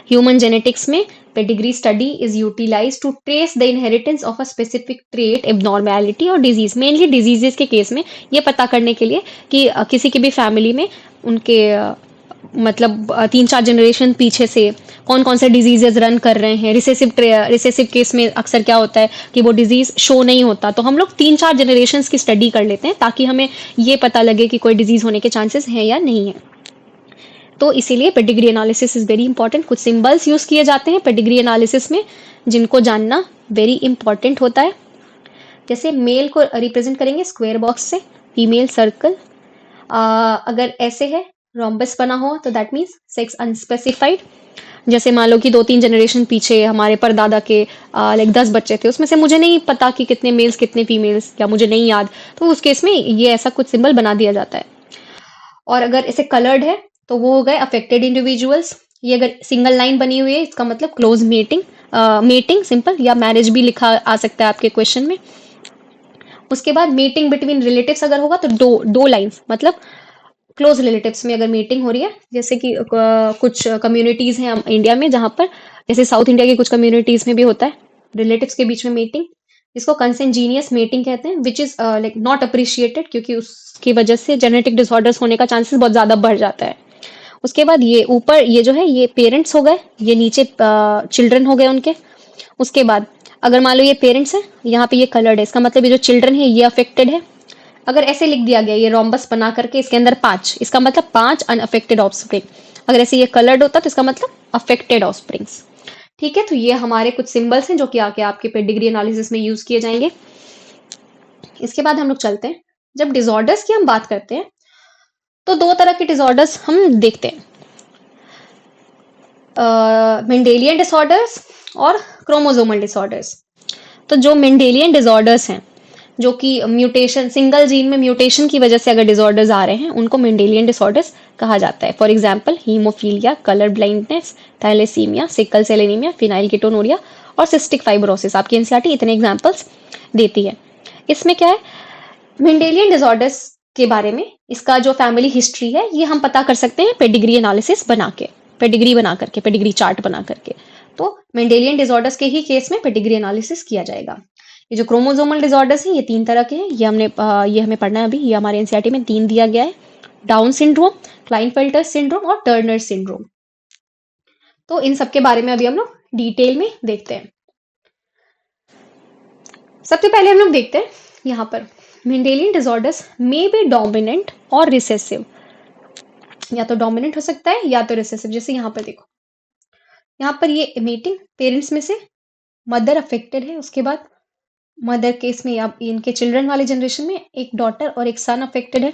ह्यूमन जेनेटिक्स में pedigree study is utilize to trace the inheritance of a specific trait, abnormality और डिजीज। मेनली डिजीजेस के केस में ये पता करने के लिए कि किसी की भी फैमिली में उनके मतलब 3-4 जनरेशन पीछे से कौन कौन से डिजीजेस रन कर रहे हैं। रिसेसिव केस में अक्सर क्या होता है कि वो डिजीज शो नहीं होता, तो हम लोग 3-4 जनरेशन की स्टडी कर लेते हैं ताकि हमें ये पता लगे कि कोई डिजीज होने के चांसेस हैं या नहीं है। तो इसीलिए pedigree analysis is very important. कुछ सिंबल्स यूज किए जाते हैं पेडिग्री एनालिसिस में जिनको जानना वेरी इंपॉर्टेंट होता है। जैसे मेल को रिप्रेजेंट करेंगे स्क्वायर बॉक्स से, फीमेल सर्कल, अगर ऐसे है रोम्बस बना हो तो दैट मीन्स सेक्स अनस्पेसिफाइड। जैसे मान लो कि 2-3 जनरेशन पीछे हमारे परदादा के लाइक 10 बच्चे थे, उसमें से मुझे नहीं पता कि कितने मेल्स कितने फीमेल्स, या मुझे नहीं याद, तो उस केस में ये ऐसा कुछ सिंबल बना दिया जाता है। और अगर ऐसे कलर्ड है तो वो हो गए अफेक्टेड इंडिविजुअल्स। ये अगर सिंगल लाइन बनी हुई है इसका मतलब क्लोज मेटिंग सिंपल, या मैरिज भी लिखा आ सकता है आपके क्वेश्चन में। उसके बाद मीटिंग बिटवीन रिलेटिव्स अगर होगा तो दो लाइंस, मतलब क्लोज रिलेटिव्स में अगर मीटिंग हो रही है। जैसे कि कुछ कम्युनिटीज हैं इंडिया में जहां पर, जैसे साउथ इंडिया की कुछ कम्युनिटीज में भी होता है रिलेटिव्स के बीच में मीटिंग, जिसको कंसेंजीनियस मीटिंग कहते हैं, which is like not appreciated, क्योंकि उसकी वजह से जेनेटिक डिसऑर्डर्स होने का चांसेस बहुत ज्यादा बढ़ जाता है। उसके बाद ये ऊपर ये जो है ये पेरेंट्स हो गए, ये नीचे चिल्ड्रन हो गए उनके। उसके बाद अगर मान लो ये पेरेंट्स है, यहाँ पे ये कलर्ड है, इसका मतलब ये जो चिल्ड्रन है ये अफेक्टेड है। अगर ऐसे लिख दिया गया ये रोम्बस बना करके, इसके अंदर 5, इसका मतलब 5 अनअफेक्टेड ऑफस्प्रिंग। अगर ऐसे ये कलर्ड होता तो इसका मतलब अफेक्टेड ऑफस्प्रिंग्स। ठीक है, तो ये हमारे कुछ सिंबल्स हैं जो कि आके आपके पेडिग्री एनालिसिस में यूज किए जाएंगे। इसके बाद हम लोग चलते हैं, जब डिसऑर्डर्स की हम बात करते हैं तो 2 तरह के डिसऑर्डर्स हम देखते हैं, मेंडेलियन डिसऑर्डर्स और क्रोमोसोमल डिसऑर्डर्स। तो जो मेंडेलियन डिसऑर्डर्स हैं, जो कि म्यूटेशन, सिंगल जीन में म्यूटेशन की वजह से अगर डिसऑर्डर्स आ रहे हैं, उनको मेंडेलियन डिसऑर्डर्स कहा जाता है। For example haemophilia, colour blindness, thalassaemia, sickle cell anaemia, phenylketonuria और सिस्टिक फाइब्रोसिस। आपकी एनसीईआरटी इतने एग्जांपल्स देती है। इसमें क्या है, मेंडेलियन डिसऑर्डर्स के बारे में, इसका जो फैमिली हिस्ट्री है, ये हम पता कर सकते हैं पेडिग्री एनालिसिस बना के, पेडिग्री बना करके, पेडिग्री चार्ट बना करके। तो मेंडेलियन डिसऑर्डर्स के ही केस में पेडिग्री एनालिसिस किया जाएगा। ये जो क्रोमोसोमल डिसऑर्डर्स हैं, ये 3 तरह के हैं। ये हमें पढ़ना है अभी। ये हमारे एनसीईआरटी में 3 दिया गया है। डाउन सिंड्रोम, क्लाइनफेल्टर सिंड्रोम और टर्नर सिंड्रोम। तो इन सब के बारे में अभी हम लोग डिटेल में देखते हैं। सबसे पहले हम लोग देखते हैं यहाँ पर Mendelian disorders may be dominant और रिसेसिव। या तो डोमिनेंट हो सकता है या तो रिसेसिव। जैसे यहाँ पर देखो, यहाँ पर ये मीटिंग पेरेंट्स में से मदर अफेक्टेड है, उसके बाद मदर केस में या इनके चिल्ड्रन वाले जनरेशन में एक डॉटर और एक सन अफेक्टेड है।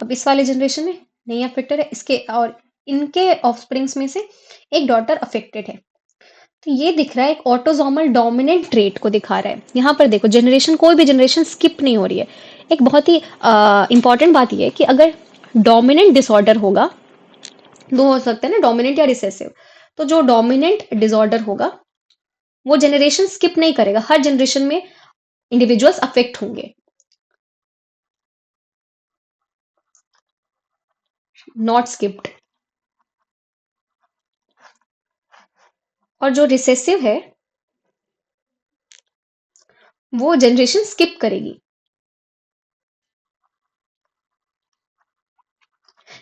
अब इस वाले जनरेशन में नहीं अफेक्टेड है, इसके और इनके ऑफस्प्रिंग्स में से एक डॉटर अफेक्टेड है। तो ये दिख रहा है एक ऑटोसोमल डोमिनेंट ट्रेट को दिखा रहा है। यहाँ पर देखो, जनरेशन, कोई भी जनरेशन स्किप नहीं हो रही है। एक बहुत ही इंपॉर्टेंट बात यह है कि अगर डोमिनेंट डिसऑर्डर होगा, दो हो सकते हैं ना, डोमिनेंट या रिसेसिव। तो जो डोमिनेंट डिसऑर्डर होगा वो जनरेशन स्किप नहीं करेगा, हर जनरेशन में इंडिविजुअल्स अफेक्ट होंगे, नॉट स्किप्ड। और जो रिसेसिव है वो जनरेशन स्किप करेगी।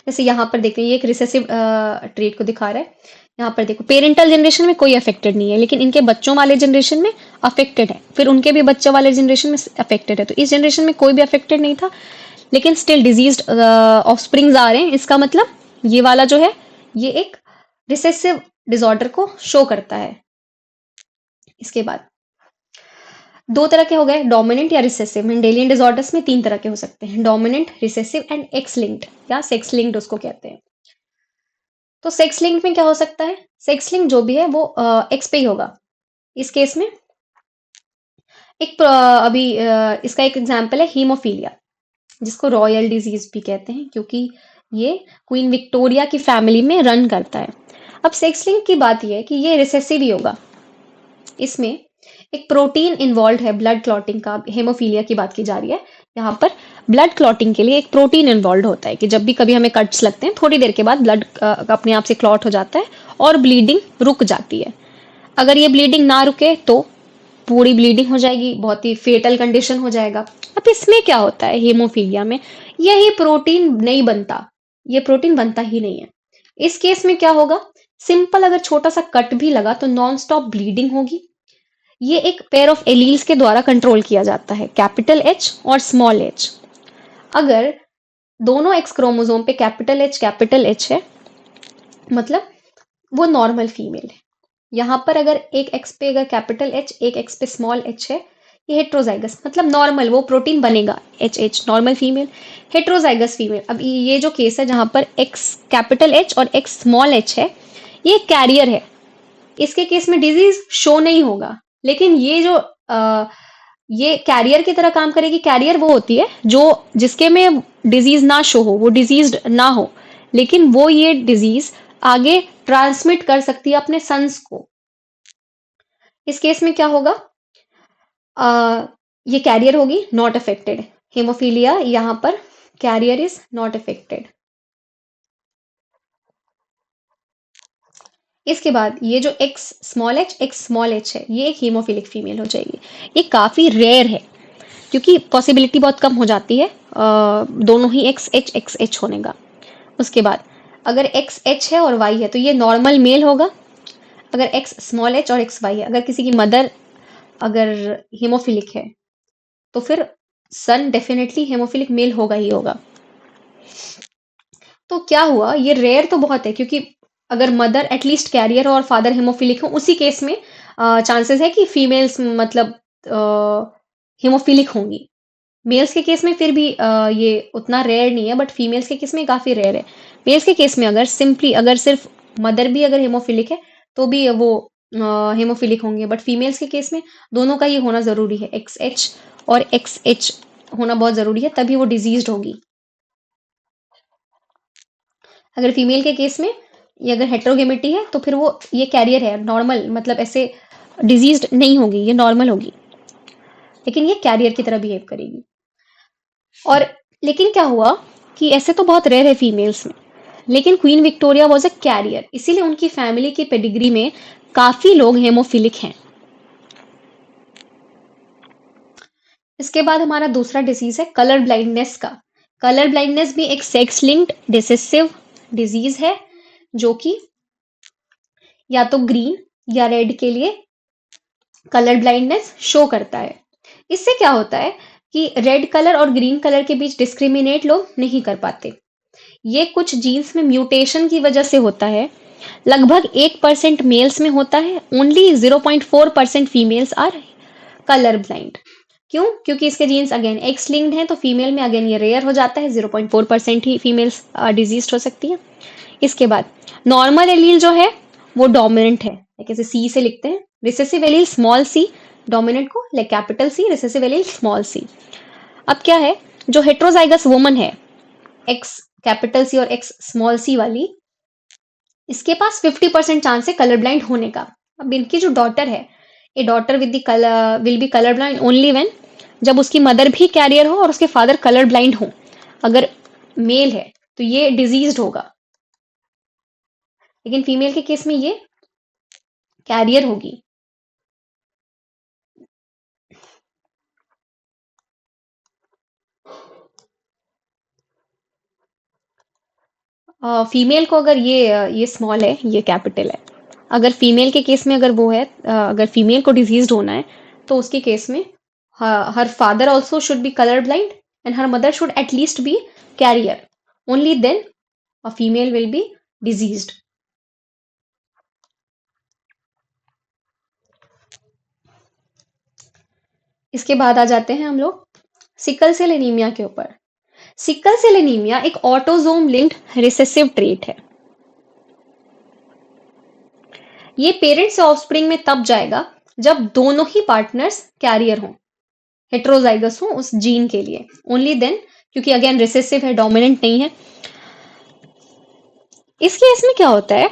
जैसे यहाँ पर देखते हैं, ये एक रिसेसिव ट्रेट को दिखा रहा है। यहाँ पर देखो, पेरेंटल जनरेशन में कोई अफेक्टेड नहीं है, लेकिन इनके बच्चों वाले जनरेशन में अफेक्टेड है, फिर उनके भी बच्चे वाले जनरेशन में अफेक्टेड है। तो इस जनरेशन में कोई भी अफेक्टेड नहीं था, लेकिन स्टिल डिजीज ऑफस्प्रिंग्स आ रहे हैं। इसका मतलब ये वाला जो है, ये एक रिसेसिव डिसऑर्डर को शो करता है। इसके बाद दो तरह के हो गए, डोमिनेंट या रिसेसिव। मेंडेलियन डिसऑर्डर्स में 3 तरह के हो सकते हैं, dominant, recessive and x linked या सेक्स लिंक्ड उसको कहते हैं। तो सेक्स लिंक्ड में क्या हो सकता है? सेक्स लिंक जो भी है वो एक्स पे ही होगा। इस केस में इसका एक एग्जांपल है हीमोफीलिया, जिसको रॉयल डिजीज भी कहते हैं, क्योंकि ये क्वीन विक्टोरिया की फैमिली में रन करता है। अब सेक्स लिंक की बात यह है कि ये रिसेसिव ही होगा। इसमें एक प्रोटीन इन्वॉल्व है ब्लड क्लॉटिंग का। हेमोफीलिया की बात की जा रही है यहाँ पर। ब्लड क्लॉटिंग के लिए एक प्रोटीन इन्वॉल्व होता है कि जब भी कभी हमें कट्स लगते हैं, थोड़ी देर के बाद ब्लड अपने आप से क्लॉट हो जाता है और ब्लीडिंग रुक जाती है। अगर ये ब्लीडिंग ना रुके तो पूरी ब्लीडिंग हो जाएगी, बहुत ही फेटल कंडीशन हो जाएगा। अब इसमें क्या होता है, हेमोफीलिया में यही प्रोटीन नहीं बनता, ये प्रोटीन बनता ही नहीं है। इस केस में क्या होगा, सिंपल अगर छोटा सा कट भी लगा तो नॉन स्टॉप ब्लीडिंग होगी। ये एक पेयर ऑफ एलील्स के द्वारा कंट्रोल किया जाता है, कैपिटल एच और स्मॉल एच। अगर दोनों एक्स क्रोमोसोम पे कैपिटल एच है, मतलब वो नॉर्मल फीमेल है। यहां पर अगर एक एक्स पे अगर कैपिटल एच, एक एक्स पे स्मॉल एच है, ये हेट्रोजाइगस, मतलब नॉर्मल वो प्रोटीन बनेगा, H H normal female, heterozygous female. अब ये जो केस है जहां पर एक्स कैपिटल एच और एक्स स्मॉल एच है, ये कैरियर है। इसके केस में डिजीज शो नहीं होगा, लेकिन ये कैरियर की तरह काम करेगी। कैरियर वो होती है जो जिसके में डिजीज ना शो हो, वो डिजीज ना हो, लेकिन वो ये डिजीज आगे ट्रांसमिट कर सकती है अपने सन्स को। इस केस में क्या होगा, ये कैरियर होगी, नॉट अफेक्टेड। हेमोफीलिया यहां पर कैरियर इज नॉट अफेक्टेड। इसके बाद ये जो एक्स स्मॉल एच है, ये एक हीमोफिलिक फीमेल हो जाएगी। ये काफी रेयर है, क्योंकि पॉसिबिलिटी बहुत कम हो जाती है दोनों ही एक्स एच होने का। उसके बाद अगर एक्स एच है और वाई है तो ये नॉर्मल मेल होगा। अगर एक्स स्मॉल एच और एक्स वाई है, अगर किसी की मदर अगर हेमोफिलिक है तो फिर सन डेफिनेटली हेमोफिलिक मेल होगा ही होगा। तो क्या हुआ, ये रेयर तो बहुत है, क्योंकि अगर मदर एटलीस्ट कैरियर और फादर हेमोफिलिक हो, उसी केस में चांसेस है कि फीमेल्स मतलब हेमोफिलिक होंगी। मेल्स के केस में फिर भी ये उतना रेयर नहीं है, बट फीमेल्स के केस में काफी रेयर है। मेल्स के केस में अगर सिर्फ मदर भी अगर हेमोफिलिक है तो भी वो हेमोफिलिक होंगे, बट फीमेल्स के केस में दोनों का ये होना जरूरी है, एक्स एच और एक्स एच होना बहुत जरूरी है, तभी वो डिजीज होगी। अगर फीमेल के केस में ये अगर हेट्रोगेमिटी है तो फिर वो ये कैरियर है, नॉर्मल, मतलब ऐसे डिजीज नहीं होगी, ये नॉर्मल होगी, लेकिन ये कैरियर की तरह बिहेव करेगी। और लेकिन क्या हुआ कि ऐसे तो बहुत रेयर है फीमेल्स में, लेकिन Queen Victoria was a carrier, इसीलिए उनकी फैमिली की पेडिग्री में काफी लोग हेमोफिलिक हैं। इसके बाद हमारा दूसरा डिजीज है कलर ब्लाइंडनेस का। कलर ब्लाइंडनेस भी एक सेक्स लिंक्ड रिसेसिव डिजीज है, जो कि या तो ग्रीन या रेड के लिए कलर ब्लाइंडनेस शो करता है। इससे क्या होता है कि रेड कलर और ग्रीन कलर के बीच डिस्क्रिमिनेट लोग नहीं कर पाते। ये कुछ जीन्स में म्यूटेशन की वजह से होता है। लगभग 1% मेल्स में होता है, only 0.4% females are colour blind. क्यों? क्योंकि इसके जीन्स अगेन एक्स लिंक्ड हैं, तो फीमेल में अगेन ये रेयर हो जाता है, 0.4% ही फीमेल्स डिजीज हो सकती है। इसके बाद नॉर्मल एलील जो है वो डोमिनेंट है, जैसे सी से लिखते हैं, recessive allele small C, dominant को like capital C, recessive allele small C. अब क्या है, जो हेट्रोजाइगस वुमन है, एक्स कैपिटल सी और एक्स स्मॉल सी वाली, इसके पास 50% चांस है कलर ब्लाइंड होने का। अब इनकी जो डॉटर है, a daughter with the colour will be colour blind only when, जब उसकी मदर भी कैरियर हो और उसके फादर कलर ब्लाइंड हो। अगर मेल है तो ये डिजीज्ड होगा, लेकिन फीमेल के केस में ये कैरियर होगी। फीमेल को अगर ये स्मॉल है, ये कैपिटल है। अगर फीमेल के केस में अगर वो है, अगर फीमेल को डिजीज होना है, तो उसके केस में her father also should be colour blind and her mother should at least be carrier, only then a female will be diseased. इसके बाद आ जाते हैं हम लोग सिकल सेल एनीमिया के ऊपर। सिकल सेल एनीमिया एक ऑटोजोम लिंक्ड रिसेसिव ट्रेट है। ये पेरेंट से ऑफस्प्रिंग में तब जाएगा जब दोनों ही पार्टनर्स कैरियर हों, हेट्रोजाइगस हो उस जीन के लिए, ओनली देन, क्योंकि अगेन रिसेसिव है, डोमिनेंट नहीं है। इस केस में क्या होता है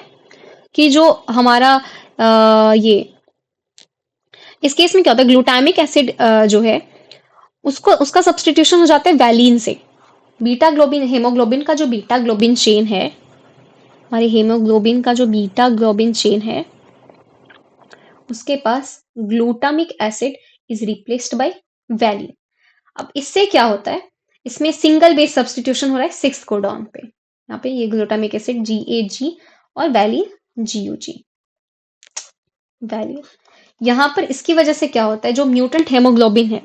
कि जो हमारा ये इस केस में क्या होता है, ग्लूटामिक एसिड जो है उसको उसका सब्सटीट्यूशन हो जाता है वैलीन से। बीटा ग्लोबिन, हेमोग्लोबिन का जो बीटा ग्लोबिन चेन है, हमारे हेमोग्लोबिन का जो बीटा ग्लोबिन चेन है, उसके पास glutamic acid is replaced by valine. अब इससे क्या होता है, इसमें सिंगल बेस सब्सटीट्यूशन हो रहा है 6 कोडॉन पे। यहाँ पे ये ग्लूटामिक एसिड GAG और वैलीन GUG, वैलीन। यहाँ पर इसकी वजह से क्या होता है, जो म्यूटेंट हेमोग्लोबिन है,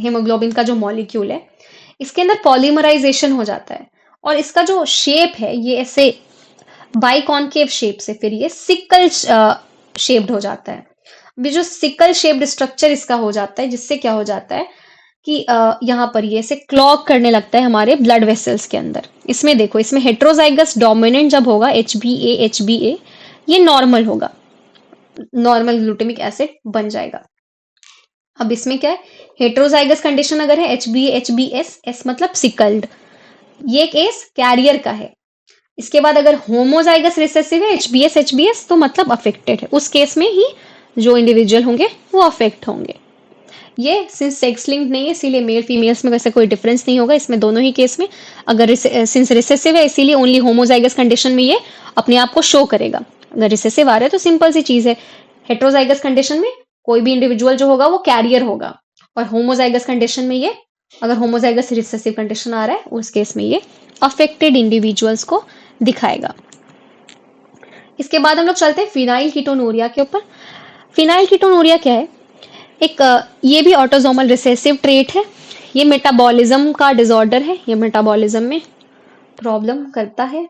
हेमोग्लोबिन का जो मॉलिक्यूल है, इसके अंदर पॉलीमराइजेशन हो जाता है, और इसका जो शेप है ये ऐसे बाइकॉन्केव शेप से फिर ये सिकल शेप्ड हो जाता है। अभी जो सिकल शेप्ड स्ट्रक्चर इसका हो जाता है, जिससे क्या हो जाता है कि यहाँ पर ये ऐसे क्लॉग करने लगता है हमारे ब्लड वेसल्स के अंदर। इसमें देखो, इसमें हेट्रोजाइगस डोमिनेंट जब होगा HbA ये नॉर्मल होगा, नॉर्मल ग्लूटामिक एसिड बन जाएगा। अब इसमें क्या है, हेट्रोजाइगस कंडीशन अगर है HbA HbS, S मतलब सिकल्ड, ये केस कैरियर का है। इसके बाद अगर होमोजाइगस रिसेसिव है HbS तो मतलब अफेक्टेड है, उस केस में ही जो इंडिविजुअल होंगे वो अफेक्ट होंगे। ये सिंस सेक्स लिंक्ड नहीं है, इसीलिए मेल फीमेल्स में वैसे कोई डिफरेंस नहीं होगा इसमें, दोनों ही केस में। अगर सिंस रिसेसिव है इसीलिए ओनली होमोजाइगस कंडीशन में ये अपने आप को शो करेगा। अगर रिसेसिव आ रहा है तो सिंपल सी चीज है, हेट्रोजाइगस कंडीशन में कोई भी इंडिविजुअल जो होगा वो कैरियर होगा, और होमोजाइगस कंडीशन में ये, अगर होमोजाइगस रिसेसिव कंडीशन आ रहा है उस केस में ये अफेक्टेड इंडिविजुअल्स को दिखाएगा। इसके बाद हम लोग चलते हैं फिनाइल कीटोनूरिया के ऊपर। फिनाइल कीटोनूरिया क्या है, एक ये भी ऑटोजोमल रिसेसिव ट्रेट है। ये मेटाबॉलिज्म का डिसऑर्डर है, ये मेटाबॉलिज्म में प्रॉब्लम करता है।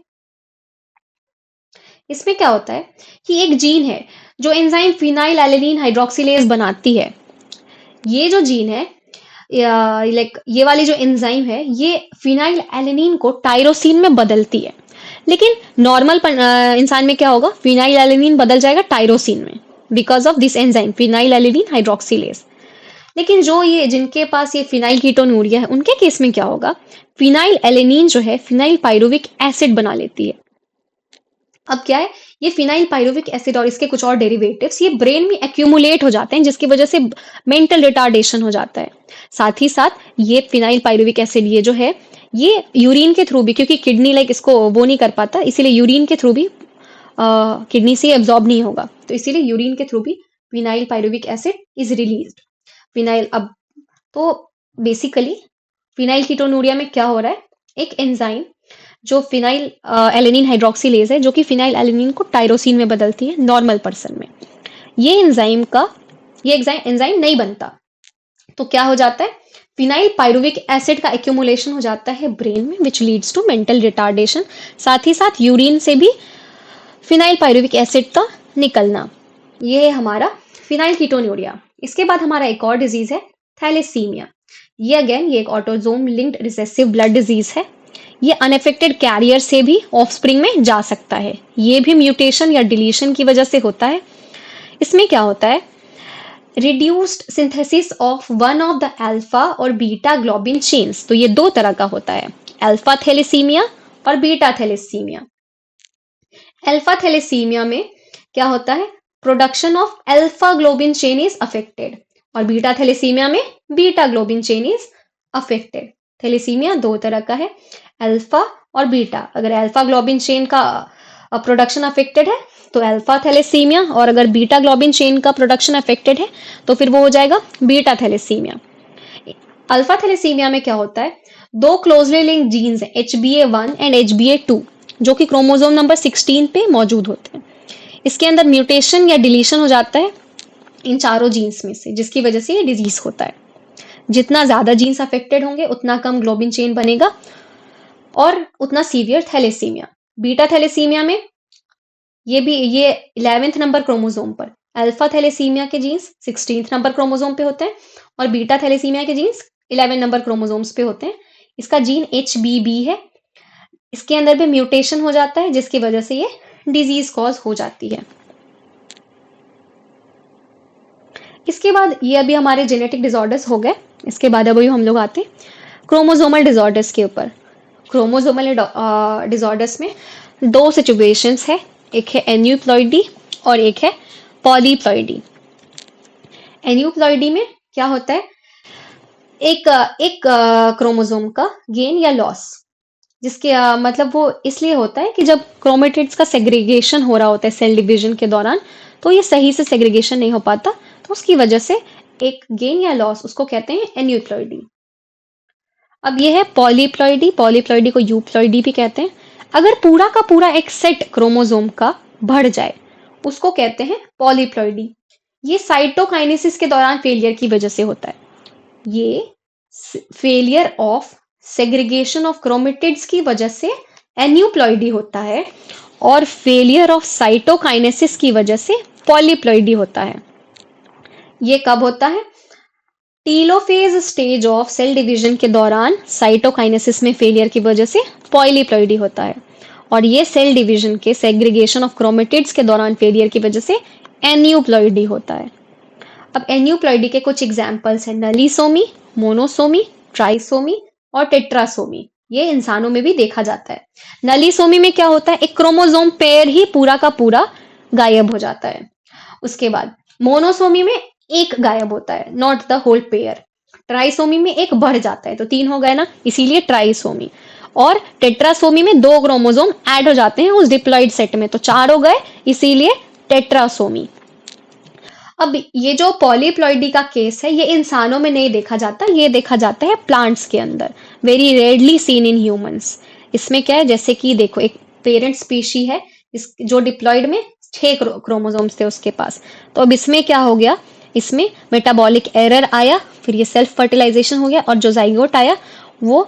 इसमें क्या होता है कि एक जीन है जो एंजाइम फिनाइल एलेनिन हाइड्रोक्सिलेज बनाती है। ये जो जीन है, लाइक ये वाली जो एंजाइम है, ये फिनाइल एलेनिन को टायरोसिन में बदलती है। लेकिन नॉर्मल इंसान में क्या होगा, फिनाइल एलेनिन बदल जाएगा टायरोसिन में because of this enzyme phenyl alanine hydroxylase. लेकिन जो ये जिनके पास ये फिनाइल कीटोनूरिया है, उनके केस में क्या होगा, फिनाइल एलेनिन जो है फिनाइल पायरुविक एसिड बना लेती है। अब क्या है, ये फिनाइल पायरुविक एसिड और इसके कुछ और डेरिवेटिव्स ये ब्रेन में एक्यूमुलेट हो जाते हैं, जिसकी वजह से मेंटल रिटार्डेशन हो जाता है। साथ ही साथ ये फिनाइल पायरुविक एसिड ये जो है ये यूरिन के थ्रू भी, क्योंकि किडनी लाइक इसको वो नहीं कर पाता, इसीलिए यूरिन के थ्रू भी किडनी से एब्जॉर्ब नहीं होगा, तो इसीलिए यूरिन के थ्रू भी phenyl pyruvic acid is released. Phenyl अब तो बेसिकली फिनाइल कीटोनूरिया में क्या हो रहा है, एक एंजाइम जो फिनाइल एलेनिन हाइड्रोक्सिलेज है, जो कि फिनाइल एलेनिन को टायरोसिन में बदलती है नॉर्मल पर्सन में। ये एंजाइम नहीं बनता, तो क्या हो जाता है, फिनाइल पायरुविक एसिड का एक्यूमुलेशन हो जाता है ब्रेन में, which leads to mental retardation. साथ ही साथ यूरिन से भी फिनाइल पायरुविक एसिड का निकलना, ये है हमारा फिनाइल कीटोन्यूरिया। इसके बाद हमारा एक और डिजीज है थैलेसीमिया। ये एक autosome linked recessive blood disease है। ये अनएफेक्टेड कैरियर से भी ऑफस्प्रिंग में जा सकता है। ये भी म्यूटेशन या डिलीशन की वजह से होता है। इसमें क्या होता है, reduced synthesis of one of the alpha और बीटा ग्लोबिन चेन्स। तो ये दो तरह का होता है, अल्फा थैलेसीमिया और बीटा थैलेसीमिया। अल्फा थैलेसीमिया में क्या होता है, production of alpha globin chain is affected, और बीटा थैलेसीमिया में beta globin chain is affected. Thalassemia दो तरह का है, अल्फा और बीटा। अगर अल्फा ग्लोबिन चेन का प्रोडक्शन अफेक्टेड है तो अल्फा थैलेसीमिया, और अगर बीटा ग्लोबिन चेन का प्रोडक्शन अफेक्टेड है तो फिर वो हो जाएगा बीटा थैलेसीमिया। अल्फा थैलेसीमिया में क्या होता है, दो क्लोजली लिंक्ड जीन्स हैं HbA1 एंड HbA2, जो कि क्रोमोसोम नंबर 16 पे मौजूद होते हैं। इसके अंदर म्यूटेशन या डिलीशन हो जाता है इन चारों जीन्स में से, जिसकी वजह से ये डिजीज होता है। जितना ज्यादा जीन्स अफेक्टेड होंगे उतना कम ग्लोबिन चेन बनेगा और उतना सीवियर थैलेसीमिया। बीटा थैलेसीमिया में ये 11वें नंबर क्रोमोसोम पर, अल्फा थैलेसीमिया के जीन्स 16th नंबर क्रोमोसोम पे होते हैं और बीटा थैलेसीमिया के जीन्स 11 नंबर क्रोमोसोम्स पे होते हैं। इसका जीन HBB है, इसके अंदर भी म्यूटेशन हो जाता है जिसकी वजह से ये डिजीज कॉज हो जाती है। इसके बाद ये अभी हमारे जेनेटिक डिसऑर्डर्स हो गए। इसके बाद अभी हम लोग आते हैं क्रोमोसोमल डिसऑर्डर्स के ऊपर। क्रोमोसोमल डिसऑर्डर्स में दो सिचुएशंस है, एक है एन्यूप्लॉइडी और एक है पॉलीप्लॉइडी। एन्यूप्लॉइडी में क्या होता है, एक क्रोमोसोम का गेन या लॉस, जिसके मतलब वो इसलिए होता है कि जब क्रोमेटिड्स का सेग्रीगेशन हो रहा होता है सेल डिवीजन के दौरान, तो ये सही से सेग्रीगेशन नहीं हो पाता, तो उसकी वजह से एक गेन या लॉस, उसको कहते हैं एन्यूप्लॉइडी। अब ये है पॉलीप्लॉइडी। पॉलीप्लॉइडी को यूप्लॉइडी भी कहते हैं। अगर पूरा का पूरा एक सेट क्रोमोसोम का बढ़ जाए उसको कहते हैं पॉलीप्लॉइडी। ये साइटोकाइनेसिस के दौरान फेलियर की वजह से होता है। ये failure of segregation of chromatids की वजह से एन्यूप्लॉइडी होता है, और फेलियर ऑफ साइटोकाइनेसिस की वजह से पॉलीप्लॉइडी होता है। ये कब होता है, telophase stage of cell division के दौरान साइटोकाइनेसिस में फेलियर की वजह से पॉलीप्लॉइडी होता है, और ये सेल डिवीजन के सेग्रीगेशन ऑफ क्रोमेटिड्स के दौरान फेलियर की वजह से एन्यूप्लॉइडी होता है। अब एन्यूप्लॉइडी के कुछ एग्जाम्पल्स हैं, नलीसोमी, मोनोसोमी, ट्राइसोमी और टेट्रासोमी। ये इंसानों में भी देखा जाता है। नलीसोमी में क्या होता है, एक क्रोमोसोम पेयर ही पूरा का पूरा गायब हो जाता है। उसके बाद मोनोसोमी में एक गायब होता है, not the hole pair. Trisomy में एक बढ़ जाता है, तो 3 हो गए ना, इसीलिए ट्राइसोमी। और टेट्रासोमी में 2 क्रोमोसोम ऐड हो जाते हैं उस डिप्लॉइड सेट में, तो 4 हो गए, इसीलिए टेट्रासोमी। अब ये जो पॉलीप्लॉइडी का केस है, ये इंसानों में नहीं देखा जाता, ये देखा जाता है प्लांट्स के अंदर, very rarely seen in humans. इसमें क्या है, जैसे कि देखो एक पेरेंट स्पीशी है इस जो डिप्लॉइड में 6 क्रोमोसोम्स थे उसके पास, तो अब इसमें क्या हो गया, इसमें मेटाबॉलिक एरर आया, फिर ये सेल्फ फर्टिलाइजेशन हो गया, और जो जाइगोट आया वो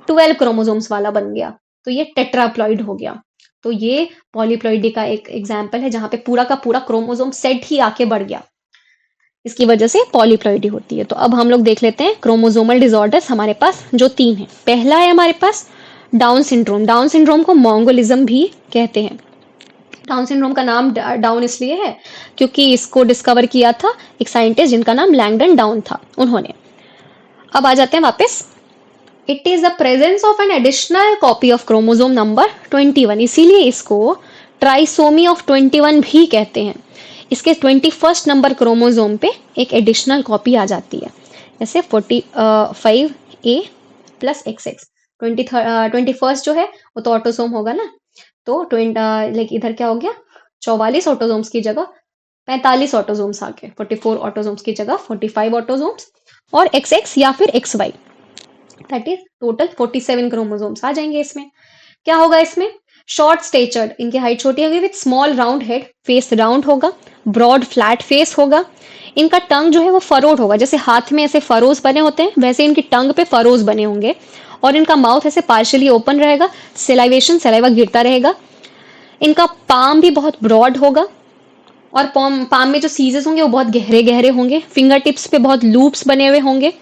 12 क्रोमोसोम्स वाला बन गया, तो ये टेट्राप्लॉइड हो गया। तो ये पॉलीप्लॉइडी का एक एग्जाम्पल है जहां पे पूरा का पूरा क्रोमोसोम सेट ही आके बढ़ गया, इसकी वजह से पॉलीप्लॉइडी होती है। तो अब हम लोग देख लेते हैं क्रोमोसोमल डिसऑर्डर्स हमारे पास जो 3 है। पहला है हमारे पास डाउन सिंड्रोम। डाउन सिंड्रोम को मोंगोलिज्म भी कहते हैं। डाउन सिंड्रोम का नाम डाउन इसलिए है क्योंकि इसको डिस्कवर किया था एक साइंटिस्ट जिनका नाम लैंगडन डाउन था, उन्होंने। अब आ जाते हैं वापस, it is the presence of an additional copy of chromosome number 21, इसीलिए इसको ट्राइसोमी ऑफ 21 भी कहते हैं। इसके 21st नंबर क्रोमोसोम पे एक एडिशनल कॉपी आ जाती है, जैसे 45A + XX। 21st जो है वो तो ऑटोसोम होगा ना, तो लाइक इधर क्या हो गया, 44 ऑटोसोम्स की जगह 45 ऑटोसोम्स आ गए, 44 ऑटोसोम्स की जगह 45 ऑटोसोम्स, और एक्स एक्स या फिर X Y, that is total 47 chromosomes आ जाएंगे इसमें। क्या होगा इसमें, शॉर्ट स्टेचर्ड, इनकी हाइट छोटी होगी, with small round head, face round होगा, ब्रॉड फ्लैट फेस होगा, इनका टंग जो है वो फरोड होगा, जैसे हाथ में ऐसे फरोज बने होते हैं वैसे इनकी टंग पे फरोज बने होंगे, और इनका माउथ ऐसे पार्शियली ओपन रहेगा, सिलाइवेशन सलाइवा गिरता रहेगा, इनका पाम भी बहुत ब्रॉड होगा, और पाम में जो सीजेस होंगे वो बहुत गहरे गहरे होंगे, फिंगर टिप्स पे बहुत लूप्स बने हुए होंगे,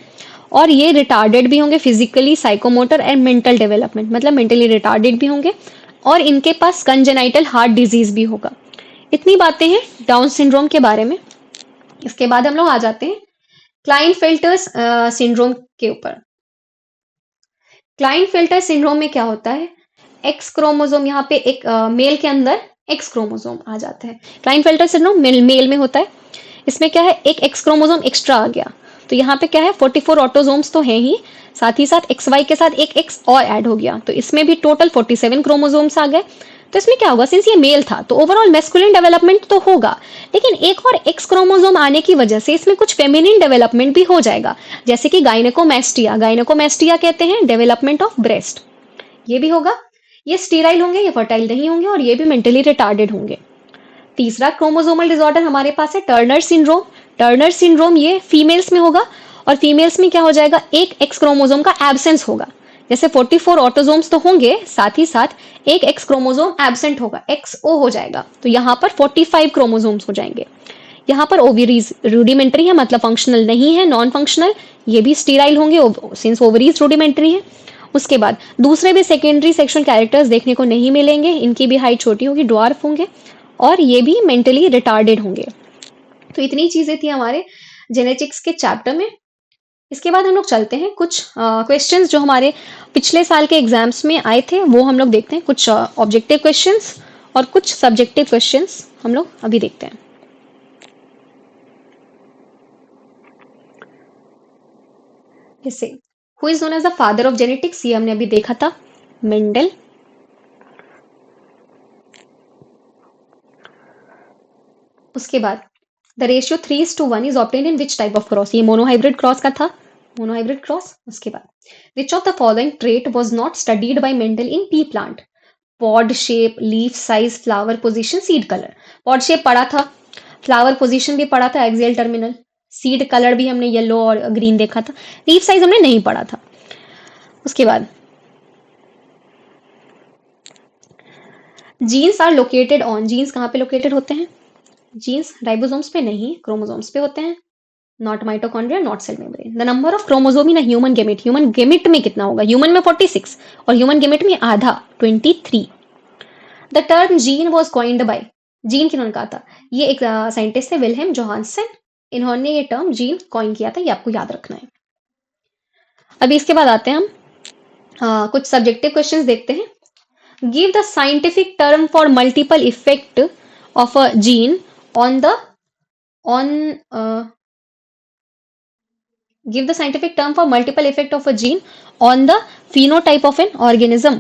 और ये रिटार्डेड भी होंगे physically, psychomotor and mental development, मतलब मेंटली रिटार्डेड भी होंगे, और इनके पास कंजेनाइटल हार्ट डिजीज भी होगा। इतनी बातें हैं डाउन सिंड्रोम के बारे में। इसके बाद हम लोग आ जाते हैं क्लाइनफेल्टर्स सिंड्रोम के ऊपर। क्लाइनफेल्टर सिंड्रोम में क्या होता है, एक्स क्रोमोसोम यहाँ पे एक मेल के अंदर एक्स क्रोमोसोम आ जाता है। क्लाइनफेल्टर सिंड्रोम मेल में होता है। इसमें क्या है, एक एक्स क्रोमोसोम एक्स्ट्रा आ गया, तो यहाँ पे क्या है 44 ऑटोसोम्स तो है ही साथ एक्स वाई के साथ एक एक्स और ऐड हो गया, तो इसमें भी टोटल 47 क्रोमोसोम्स आ गए। तो इसमें क्या होगा, सिंस ये मेल था तो ओवरऑल मेस्कुलिन डेवलपमेंट तो होगा, लेकिन एक और एक्स क्रोमोसोम आने की वजह से इसमें कुछ फेमिनिन डेवलपमेंट भी हो जाएगा, जैसे कि गाइनेकोमेस्टिया, गाइनेकोमेस्टिया कहते हैं डेवलपमेंट ऑफ ब्रेस्ट, ये भी होगा। ये स्टीराइल होंगे, ये फर्टाइल नहीं होंगे, और ये भी मेंटली रिटार्डेड होंगे। तीसरा क्रोमोसोमल डिसऑर्डर हमारे पास है टर्नर सिंड्रोम। टर्नर सिंड्रोम ये फीमेल्स में होगा, और फीमेल्स में क्या हो जाएगा, एक एक्स क्रोमोसोम का एब्सेंस होगा, जैसे 44 ऑटोसोम्स तो होंगे, साथ ही साथ एक एक्स क्रोमोसोम एब्सेंट होगा, एक्स ओ हो जाएगा, तो यहाँ पर 45 क्रोमोसोम्स हो जाएंगे। यहाँ पर ओवरीज रूडिमेंट्री है, मतलब फंक्शनल नहीं है, नॉन फंक्शनल, ये भी स्टीराइल होंगे सिंस ओवरीज रूडिमेंट्री है। उसके बाद दूसरे भी सेकेंडरी सेक्शुअल कैरेक्टर्स देखने को नहीं मिलेंगे, इनकी भी हाइट छोटी होगी, ड्वार्फ होंगे, और ये भी मेंटली रिटार्डेड होंगे। तो इतनी चीजें थी हमारे जेनेटिक्स के चैप्टर में। इसके बाद हम लोग चलते हैं कुछ क्वेश्चंस जो हमारे पिछले साल के एग्जाम्स में आए थे, वो हम लोग देखते हैं, कुछ ऑब्जेक्टिव क्वेश्चंस और कुछ सब्जेक्टिव क्वेश्चंस हम लोग अभी देखते हैं। जैसे who is known as the father of genetics, ये हमने अभी देखा था, मेंडल। उसके बाद the ratio 3:1 is obtain in which type of cross, ये मोनोहाइब्रिड क्रॉस का था, मोनोहाइब्रिड क्रॉस। उसके बाद which of the following trait was not studied by Mendel in pea plant, pod shape, leaf size, flower position, seed colour. Pod shape पढ़ा था, फ्लावर पोजीशन भी पढ़ा था, एक्सियल टर्मिनल, सीड कलर भी हमने येलो और ग्रीन देखा था, लीफ साइज हमने नहीं पढ़ा था। उसके बाद genes are located on, genes कहाँ पे लोकेटेड होते हैं, जीन्स राइबोसोम्स पे नहीं, क्रोमोसोम्स पे होते हैं, not mitochondria, not cell membrane. The number of chromosome in human gamete, human gamete में कितना होगा, ह्यूमन में 46 और ह्यूमन गेमिट में आधा 23। The term gene was coined by, gene किन्होंने कहा था, ये एक साइंटिस्ट थे विल्हेम जोहानसन, इन्होंने ये टर्म जीन कॉइन किया था, ये आपको याद रखना है। अभी इसके बाद आते हैं हम कुछ सब्जेक्टिव क्वेश्चंस देखते हैं। Give the scientific term for multiple effect of a gene on the on give the scientific term for multiple effect of a gene on the phenotype of an organism।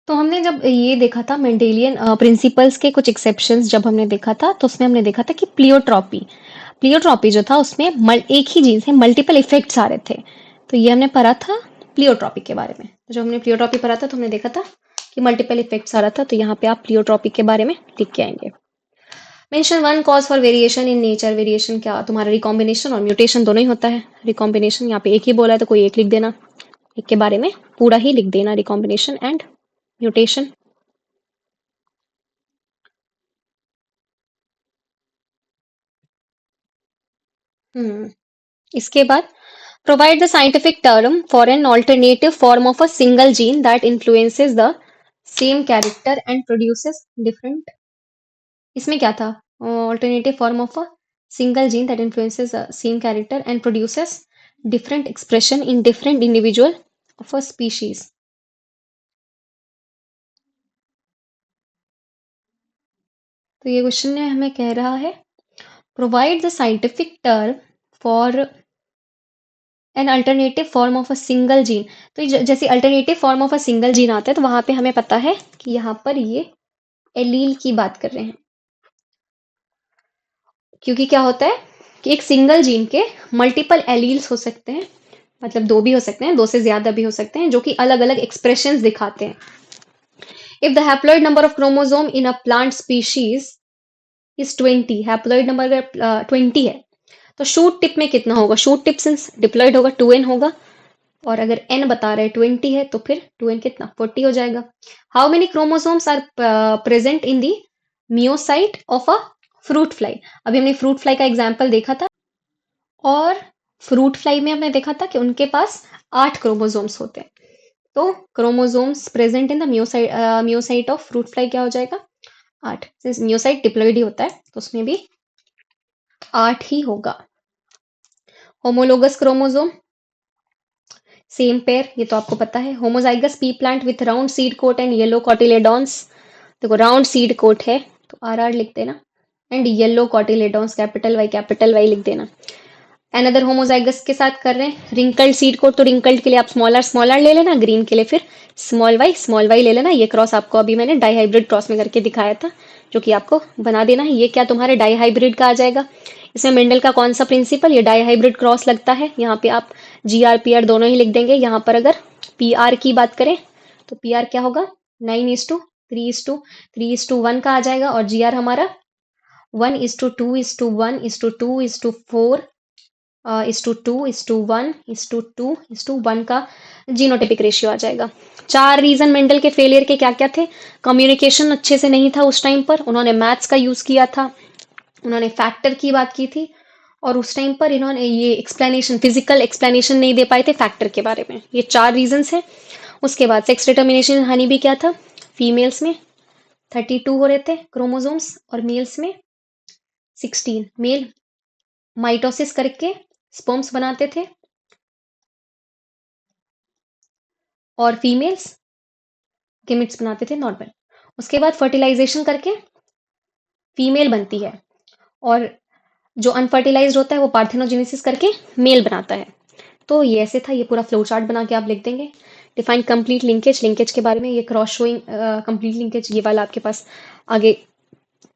तो हमने जब ये देखा था मेंडेलियन प्रिंसिपल्स के कुछ एक्सेप्शंस जब हमने देखा था, तो उसमें हमने देखा था कि प्लियोट्रॉपी, प्लियोट्रॉपी जो था उसमें एक ही जीन से मल्टीपल इफेक्ट्स आ रहे थे, तो ये हमने पढ़ा था प्लियोट्रॉपी के बारे में। तो जब हमने प्लियोट्रॉपी पढ़ा था तो हमने देखा था कि मल्टीपल इफेक्ट्स आ रहा था, तो यहाँ पे आप प्लियोट्रॉपी के बारे में लिख के आएंगे। Mention one cause for variation in nature, variation क्या, तुम्हारा रिकॉम्बिनेशन और म्यूटेशन दोनों ही होता है। रिकॉम्बिनेशन यहाँ पे एक ही बोला है तो कोई एक लिख देना, एक के बारे में पूरा ही लिख देना, रिकॉम्बिनेशन एंड म्यूटेशन। इसके बाद provide the scientific term for an alternative form of a single gene that influences the same character and produces different, इसमें क्या था, alternative form of a single gene that influences same character and produces different expression in different individual of a species. तो ये क्वेश्चन ने हमें कह रहा है provide the scientific term for an alternative form of a single gene. तो जैसे alternative form of a single gene आता है तो वहां पे हमें पता है कि यहाँ पर ये एलील की बात कर रहे हैं, क्योंकि क्या होता है कि एक सिंगल जीन के मल्टीपल एलील्स हो सकते हैं, मतलब दो भी हो सकते हैं, दो से ज्यादा भी हो सकते हैं, जो कि अलग अलग एक्सप्रेशंस दिखाते हैं। If the haploid number of chromosome in a plant species is 20, haploid number अगर 20 है तो शूट टिप में कितना होगा? शूट टिप सिंस डिप्लॉइड होगा 2n होगा, और अगर n बता रहे 20 है तो फिर 2n कितना 40 हो जाएगा। How many chromosomes are present in the meiocyte of a fruit fly? अभी हमने फ्रूट फ्लाई का एग्जाम्पल देखा था, और फ्रूट फ्लाई में हमने देखा था कि उनके पास 8 क्रोमोसोम्स होते हैं। तो chromosomes present in the meiocyte of fruit fly क्या हो जाएगा? 8। सिंस मियोसाइट डिप्लॉइड ही होता है तो उसमें भी 8 ही होगा। होमोलोगस क्रोमोसोम सेम पेयर, ये तो आपको पता है। Homozygous pea plant with round seed coat and yellow cotyledons, देखो राउंड सीड कोट है तो आर आर लिख देना, एंड येलो कॉटिलेडॉन्स कैपिटल वाई लिख देना। अनदर होमोजाइगस के साथ कर रहे हैं रिंकल्ड सीड कोट, तो रिंकल्ड के लिए आप स्मॉलर ले लेना, ग्रीन के लिए फिर स्मॉल वाई ले लेना। ये क्रॉस आपको अभी मैंने डाईहाइब्रिड क्रॉस में करके दिखाया था, जो कि आपको बना देना है। ये क्या तुम्हारे डाईहाइब्रिड का आ जाएगा। इसमें मेंडल का कौन सा प्रिंसिपल, ये डाईहाइब्रिड क्रॉस लगता है। यहाँ पे आप GR PR दोनों ही लिख देंगे। यहाँ पर अगर PR की बात करें तो PR क्या होगा? 9:3:1 का आ जाएगा, और GR हमारा 1:2:1:2:4 1:2 का जीनोटिपिक रेशियो आ जाएगा। 4 रीजन मेंडल के फेलियर के क्या क्या थे? कम्युनिकेशन अच्छे से नहीं था उस टाइम पर, उन्होंने मैथ्स का यूज किया था, उन्होंने फैक्टर की बात की थी, और उस टाइम पर इन्होंने ये एक्सप्लेनेशन, फिजिकल एक्सप्लेनेशन नहीं दे पाए थे फैक्टर के बारे में। ये 4 रीजंस हैं। उसके बाद सेक्स डिटर्मिनेशन हानि भी क्या था? फीमेल्स में 32 हो रहे थे क्रोमोसोम्स, और मेल्स में 16। मेल माइटोसिस करके स्पर्म्स बनाते थे, और फीमेल्स गेमिट्स बनाते थे नॉर्मल। उसके बाद फर्टिलाइजेशन करके फीमेल बनती है, और जो अनफर्टिलाइज्ड होता है वो पार्थेनोजेनेसिस करके मेल बनाता है। तो ये ऐसे था, ये पूरा फ्लो चार्ट बना के आप लिख देंगे। डिफाइन कंप्लीट लिंकेज, लिंकेज के बारे में ये क्रॉस शोइंग कंप्लीट लिंकेज, ये वाला आपके पास आगे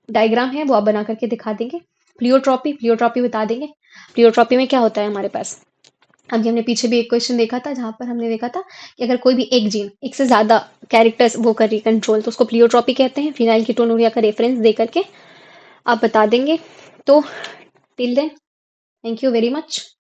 डायग्राम है वो आप बना करके दिखा देंगे। प्लियोट्रॉपी बता देंगे। प्लियोट्रॉपी में क्या होता है हमारे पास? अभी हमने पीछे भी एक क्वेश्चन देखा था जहां पर हमने देखा था कि अगर कोई भी एक जीन एक से ज्यादा कैरेक्टर्स वो कर रही कंट्रोल, तो उसको प्लियोट्रॉपी कहते हैं। फिनाइल कीटोनुरिया का रेफरेंस दे करके आप बता देंगे। तो till then, thank you very much.